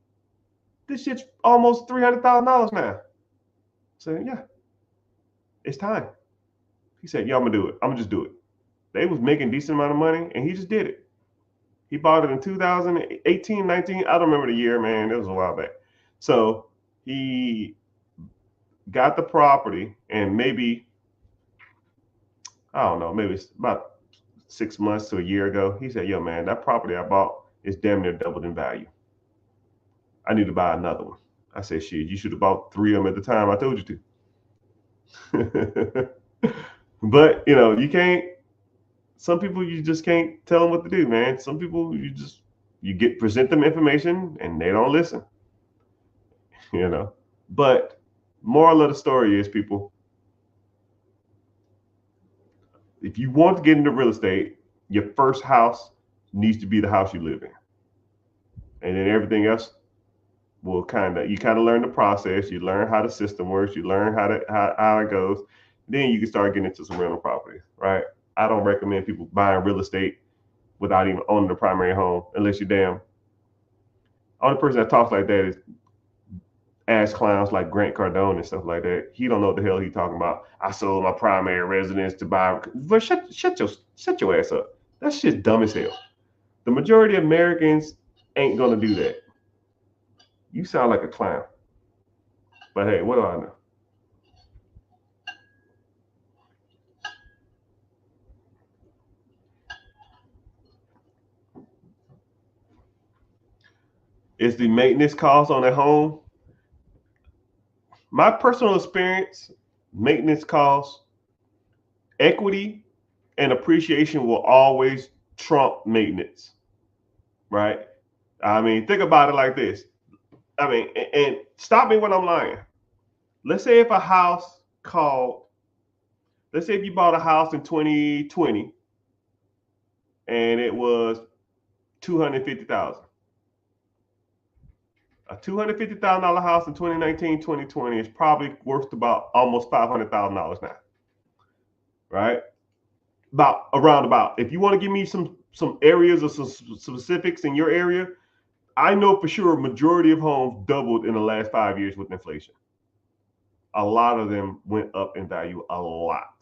This shit's almost $300,000 now. I said, yeah, it's time. He said, yeah, I'm gonna do it. I'm gonna just do it. They was making a decent amount of money and he just did it. He bought it in 2018, 19. I don't remember the year, man. It was a while back. So he got the property, and maybe, I don't know, maybe it's about 6 months to a year ago. He said, yo, man, that property I bought is damn near doubled in value. I need to buy another one. I said, shit, you should have bought 3 of them at the time I told you to. But, you know, you can't. Some people, you just can't tell them what to do, man. Some people, you present them information and they don't listen, you know. But moral of the story is, people, if you want to get into real estate, your first house needs to be the house you live in. And then everything else will you kind of learn the process. You learn how the system works. You learn how it goes. Then you can start getting into some rental properties, right? I don't recommend people buying real estate without even owning the primary home, unless you're damn. Only person that talks like that is ass clowns like Grant Cardone and stuff like that. He don't know what the hell he's talking about. I sold my primary residence to buy. But shut your ass up. That shit's dumb as hell. The majority of Americans ain't gonna do that. You sound like a clown. But hey, what do I know? is the maintenance cost on a home. My personal experience, maintenance costs, equity, and appreciation will always trump maintenance, right? I mean, think about it like this. I mean, and stop me when I'm lying. Let's say if a house called, let's say if you bought a house in 2020 and it was 250,000. A $250,000 house in 2019, 2020 is probably worth about almost $500,000 now, right? About around about. If you want to give me some areas or some specifics in your area, I know for sure a majority of homes doubled in the last 5 years with inflation. A lot of them went up in value a lot.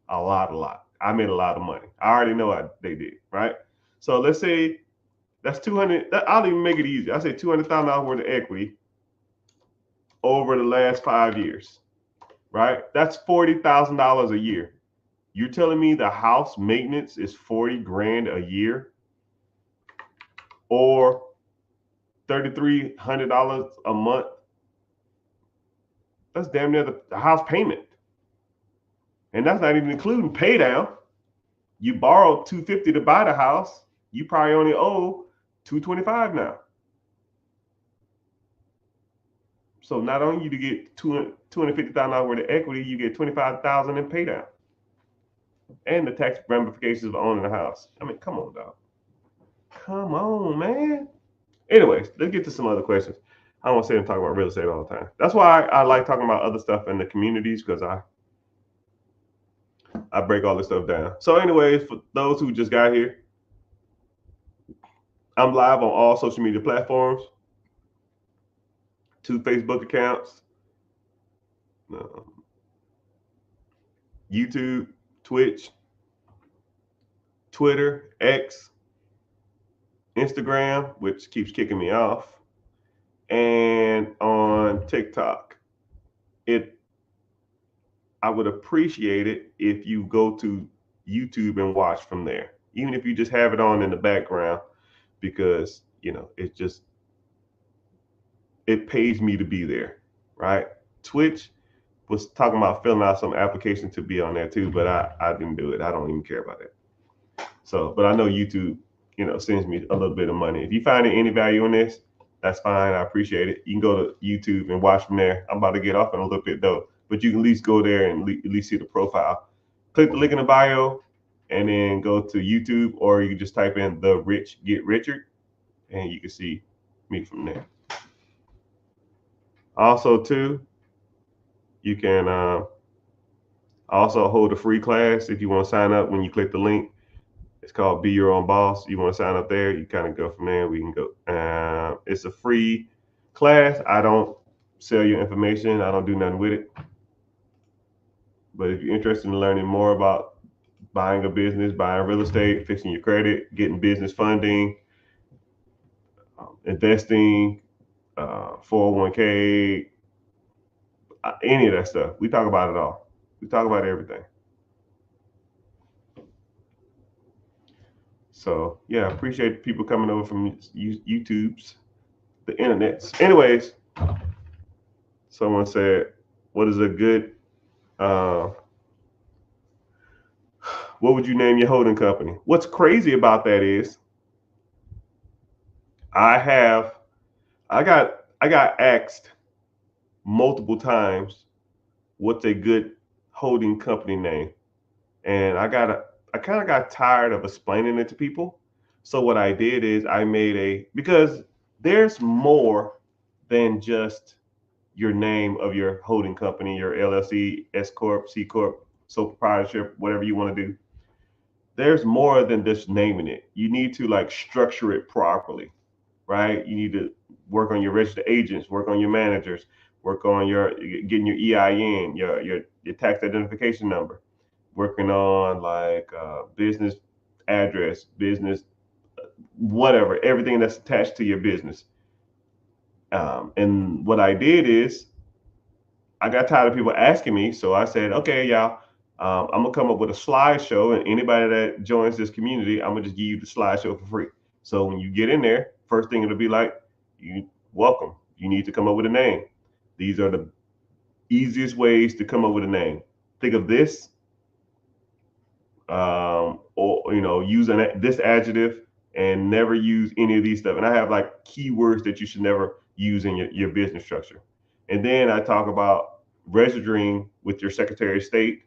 I made a lot of money. I already know they did, right? So let's say that's 200. I'll even make it easy. I say $200,000 worth of equity over the last 5 years, right? That's $40,000 a year. You're telling me the house maintenance is 40 grand a year, or $3,300 a month? That's damn near the house payment, and that's not even including pay down. You borrowed $250 to buy the house. You probably only owe $225 now. So not only you to get $250,000 worth of equity, you get $25,000 in pay down, and the tax ramifications of owning a house. I mean, come on, dog. Come on, man. Anyways, let's get to some other questions. I don't want to sit and talk about real estate all the time. That's why I like talking about other stuff in the communities, because I break all this stuff down. So anyways, for those who just got here, I'm live on all social media platforms, 2 Facebook accounts, YouTube, Twitch, Twitter, X, Instagram, which keeps kicking me off, and on TikTok. I would appreciate it if you go to YouTube and watch from there, even if you just have it on in the background, because it pays me to be there, right? Twitch was talking about filling out some application to be on there too, but I didn't do it. I don't even care about it. So, but I know YouTube, sends me a little bit of money. If you find any value in this, that's fine. I appreciate it. You can go to YouTube and watch from there. I'm about to get off in a little bit though, but you can at least go there and at least see the profile. Click the link in the bio and then go to YouTube, or you can just type in The Rich Get Richard and you can see me from there. Also too, you can also hold a free class if you want to sign up. When you click the link, it's called Be Your Own Boss. You want to sign up there, you kind of go from there. We can go. It's a free class. I don't sell your information. I don't do nothing with it. But if you're interested in learning more about buying a business, buying real estate, fixing your credit, getting business funding, investing, 401k, any of that stuff, we talk about it all. We talk about everything. So yeah, I appreciate people coming over from YouTube's, the internets. Anyways, someone said, what is a good, what would you name your holding company? What's crazy about that is I got asked multiple times what's a good holding company name, and I kind of got tired of explaining it to people. So what I did is I made because there's more than just your name of your holding company, your LLC, S Corp, C Corp, sole proprietorship, whatever you want to do. There's more than just naming it. You need to structure it properly, right? You need to work on your registered agents, work on your managers, work on getting your EIN, your tax identification number, working on business address, business, whatever, everything that's attached to your business. And what I did is I got tired of people asking me, so I said, okay, y'all, I'm gonna come up with a slideshow, and anybody that joins this community, I'm gonna just give you the slideshow for free. So when you get in there, first thing it'll be like, you welcome. You need to come up with a name. These are the easiest ways to come up with a name. Think of this, or use this adjective, and never use any of these stuff. And I have like keywords that you should never use in your business structure. And then I talk about registering with your Secretary of State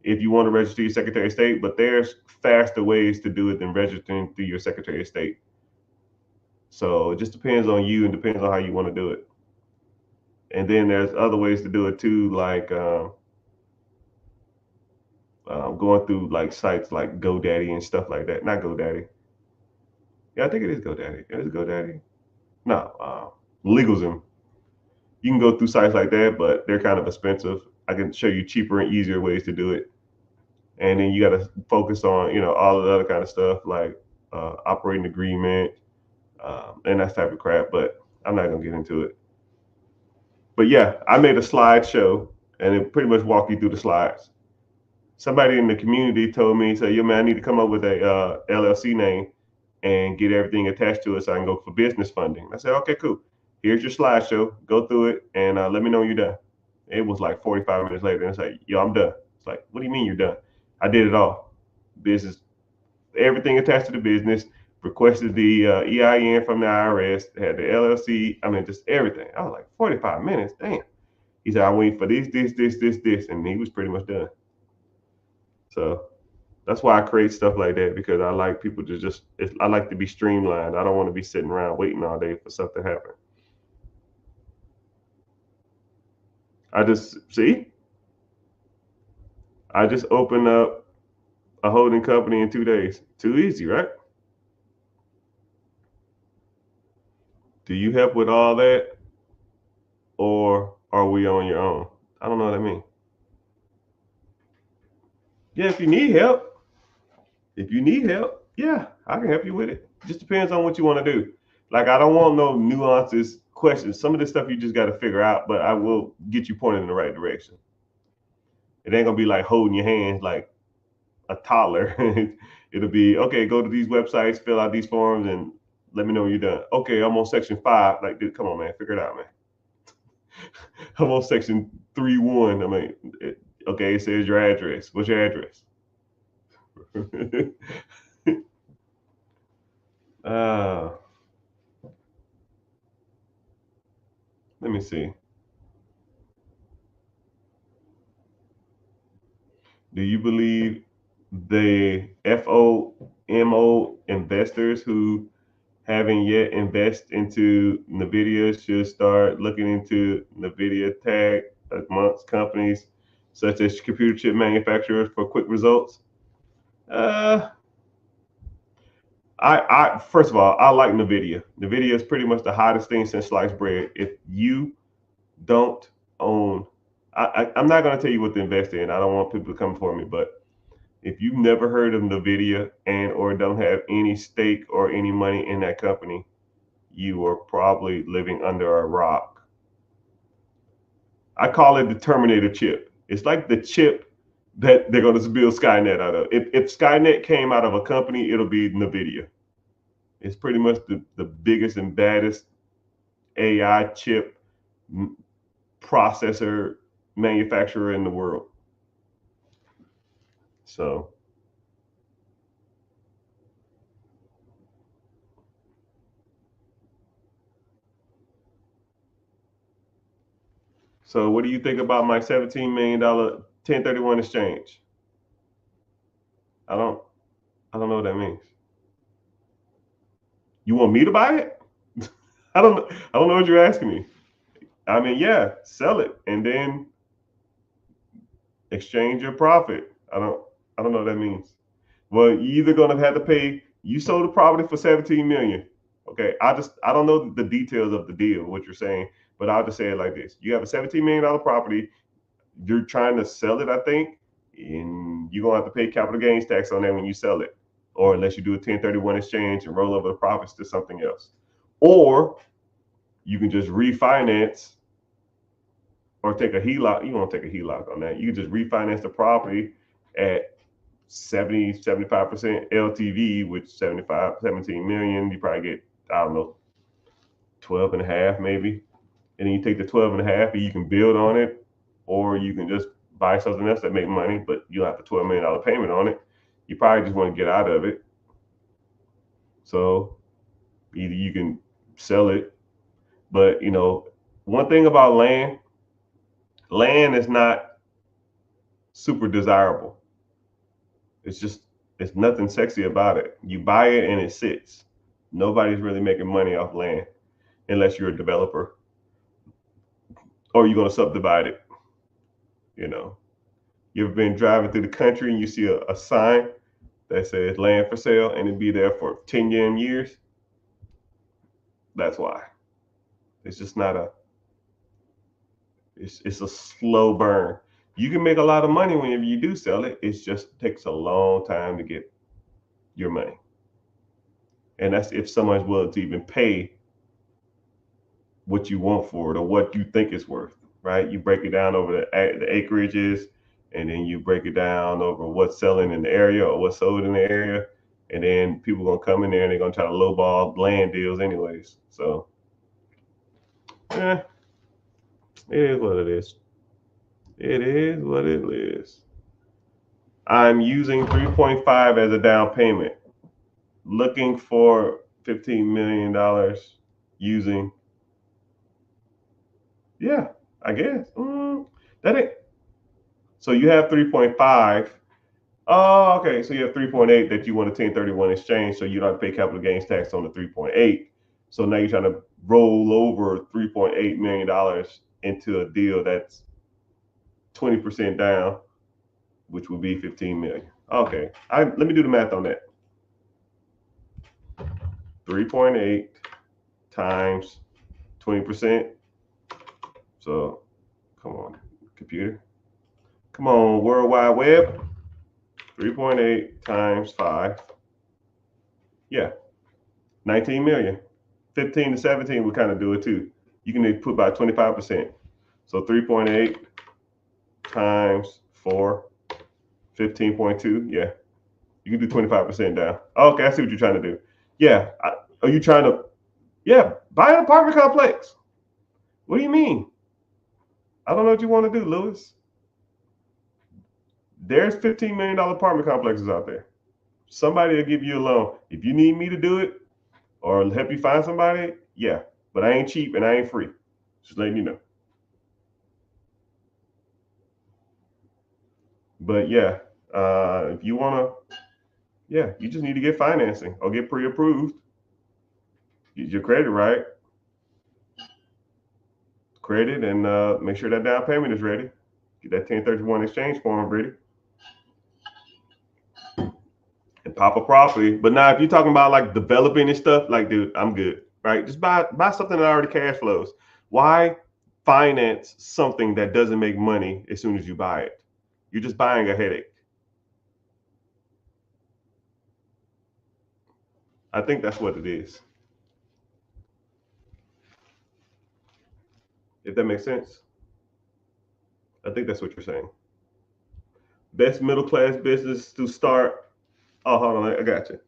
if you want to register your Secretary of State, but there's faster ways to do it than registering through your Secretary of State. So it just depends on you and depends on how you want to do it. And then there's other ways to do it too, like going through like sites like GoDaddy and stuff like that. Not GoDaddy. Yeah, I think it is GoDaddy. It is GoDaddy. No, LegalZoom. You can go through sites like that, but they're kind of expensive. I can show you cheaper and easier ways to do it. And then you got to focus on, all of the other kind of stuff like operating agreement and that type of crap. But I'm not gonna get into it. But yeah, I made a slideshow and it pretty much walk you through the slides. Somebody in the community told me, "Say, yo, man, I need to come up with a LLC name and get everything attached to it so I can go for business funding." I said, "Okay, cool. Here's your slideshow. Go through it and let me know when you're done." It was like 45 minutes later, and it's like, "Yo, I'm done." It's like, "What do you mean you're done?" I did it all. Business, everything attached to the business. Requested the EIN from the IRS. Had the LLC. I mean, just everything. I was like, 45 minutes. Damn. He said, "I wait for this, and he was pretty much done. So that's why I create stuff like that, because I like people to I like to be streamlined. I don't want to be sitting around waiting all day for something to happen. I just opened up a holding company in 2 days. Too easy, right? Do you help with all that, or are we on your own? I don't know what I mean. Yeah, if you need help, yeah, I can help you with it. Just depends on what you want to do. Like, I don't want no nuances, questions. Some of this stuff you just got to figure out, but I will get you pointed in the right direction. It ain't gonna be like holding your hands like a toddler. It'll be, okay, go to these websites, fill out these forms, and let me know when you're done. Okay, I'm on section 5. Like, dude, come on, man, figure it out, man. I'm on section 3.1. I mean, okay, it says your address. What's your address? uh, Let me see. Do you believe the FOMO investors who haven't yet invest into NVIDIA should start looking into NVIDIA tag amongst companies such as computer chip manufacturers for quick results? Uh, I first of all, I like NVIDIA. NVIDIA is pretty much the hottest thing since sliced bread. If you don't own, I'm not going to tell you what to invest in. I don't want people to come for me, but if you've never heard of NVIDIA and or don't have any stake or any money in that company, you are probably living under a rock. I call it the Terminator chip. It's like the chip that they're going to build Skynet out of. If Skynet came out of a company, it'll be NVIDIA. It's pretty much the biggest and baddest AI chip processor manufacturer in the world. So what do you think about my $17 million 1031 exchange? I don't know what that means. You want me to buy it? I don't know what you're asking me. I mean, yeah, sell it and then exchange your profit. I don't know what that means. Well, you either gonna have to pay. You sold the property for 17 million. Okay, I don't know the details of the deal, what you're saying, but I'll just say it like this: you have a $17 million property. You're trying to sell it, I think, and you're gonna have to pay capital gains tax on that when you sell it, or unless you do a 1031 exchange and roll over the profits to something else, or you can just refinance or take a HELOC. You won't take a HELOC on that. You can just refinance the property at 75% LTV, which 17 million, you probably get, I don't know, 12 and a half maybe. And then you take the 12 and a half and you can build on it, or you can just buy something else that make money, but you'll have a $12 million payment on it. You probably just want to get out of it. So either you can sell it, but one thing about land is not super desirable. It's nothing sexy about it. You buy it and it sits. Nobody's really making money off land unless you're a developer or you're going to subdivide it. You ever been driving through the country and you see a sign that says land for sale and it be there for 10 years? That's why. It's just not it's a slow burn. You can make a lot of money whenever you do sell it. It just takes a long time to get your money. And that's if someone's willing to even pay what you want for it or what you think it's worth, right? You break it down over the acreages, and then you break it down over what's selling in the area or what's sold in the area. And then people are going to come in there and they're going to try to lowball land deals anyways. So, it is what it is. It is what it is. I'm using 3.5 as a down payment. Looking for $15 million using, yeah, I guess. That ain't. So you have 3.5. Oh, okay. So you have 3.8 that you want a 1031 exchange, so you don't have to pay capital gains tax on the 3.8. So now you're trying to roll over $3.8 million into a deal that's 20% down, which would be 15 million. Okay. Let me do the math on that. 3.8 times 20%. So come on, computer. Come on, World Wide Web. 3.8 times 5. Yeah. 19 million. 15 to 17 would kind of do it too. You can put about 25%. So 3.8 times 4, 15.2. Yeah. You can do 25% down. Okay, I see what you're trying to do. Yeah. Are you trying to, buy an apartment complex? What do you mean? I don't know what you want to do, Lewis. There's $15 million apartment complexes out there. Somebody will give you a loan. If you need me to do it or help you find somebody, yeah. But I ain't cheap and I ain't free. Just letting you know. But yeah, if you want to, you just need to get financing or get pre-approved. Get your credit right. Credit and make sure that down payment is ready. Get that 1031 exchange form ready. And pop a property. But now if you're talking about like developing and stuff, like, dude, I'm good, right? Just buy something that already cash flows. Why finance something that doesn't make money as soon as you buy it? You're just buying a headache. I think that's what it is. If that makes sense. I think that's what you're saying. Best middle class business to start. Oh, hold on, I got you.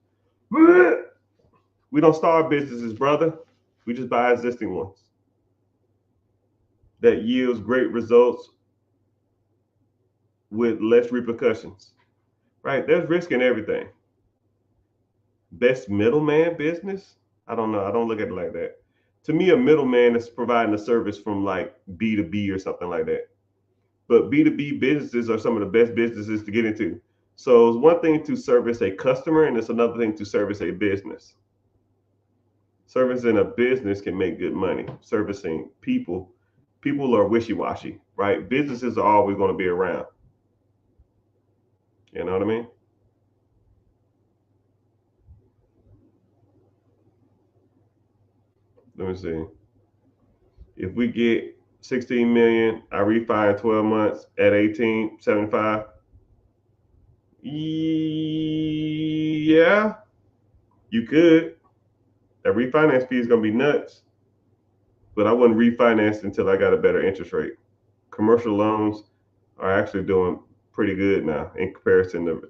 We don't start businesses, brother. We just buy existing ones that yields great results with less repercussions, right? There's risk in everything. Best middleman business? I don't know. I don't look at it like that. To me, a middleman is providing a service from like B2B or something like that. But B2B businesses are some of the best businesses to get into. So it's one thing to service a customer and it's another thing to service a business. Servicing a business can make good money. Servicing people are wishy-washy, right? Businesses are always going to be around. You know what I mean? Let me see. If we get 16 million, I refi in 12 months at 18.75. Yeah, you could. That refinance fee is going to be nuts, but I wouldn't refinance until I got a better interest rate. Commercial loans are actually doing pretty good now in comparison to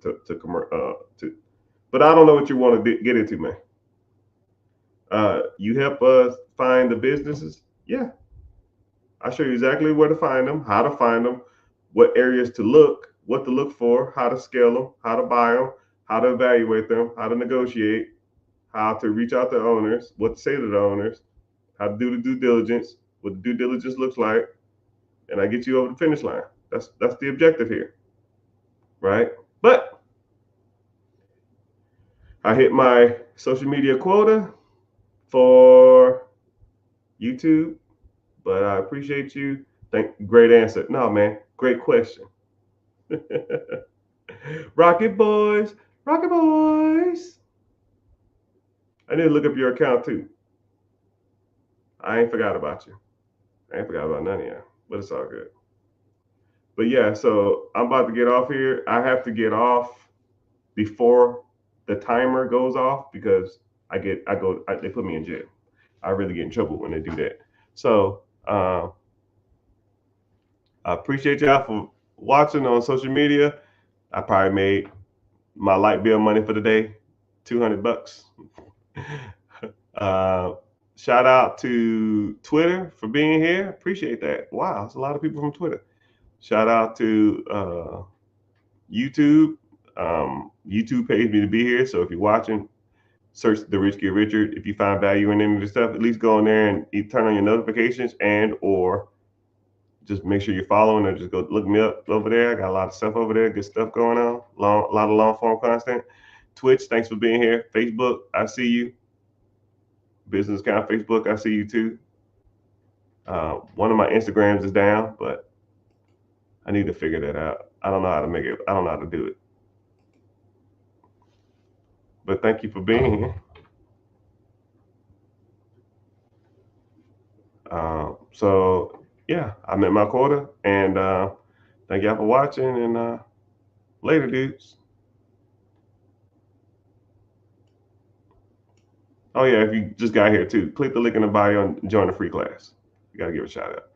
but I don't know what you want to get into, man. You help us find the businesses. Yeah, I show you exactly where to find them, how to find them, what areas to look, what to look for, how to scale them, how to buy them, how to evaluate them, how to negotiate, how to reach out to owners, what to say to the owners, how to do the due diligence, what the due diligence looks like, and I get you over the finish line. That's the objective here, right? But I hit my social media quota for YouTube, but I appreciate you. Great answer. No, man, great question. Rocket boys, Rocket boys. I need to look up your account too. I ain't forgot about you. I ain't forgot about none of you, but it's all good. But yeah, so I'm about to get off here. I have to get off before the timer goes off because they put me in jail. I really get in trouble when they do that. So I appreciate y'all for watching on social media. I probably made my light bill money for the day, $200. Shout out to Twitter for being here. Appreciate that. Wow, it's a lot of people from Twitter. Shout out to YouTube. YouTube pays me to be here. So if you're watching, search The Rich Get Richard. If you find value in any of the stuff, at least go in there and turn on your notifications and or just make sure you're following or just go look me up over there. I got a lot of stuff over there, good stuff going on. A lot of long form content. Twitch, thanks for being here. Facebook, I see you. Business account, Facebook, I see you too. One of my Instagrams is down, but I need to figure that out. I don't know how to make it. I don't know how to do it. But thank you for being here. So yeah, I met my quota, and thank y'all for watching. And later, dudes. Oh yeah, if you just got here too, click the link in the bio and join the free class. You gotta give a shout out.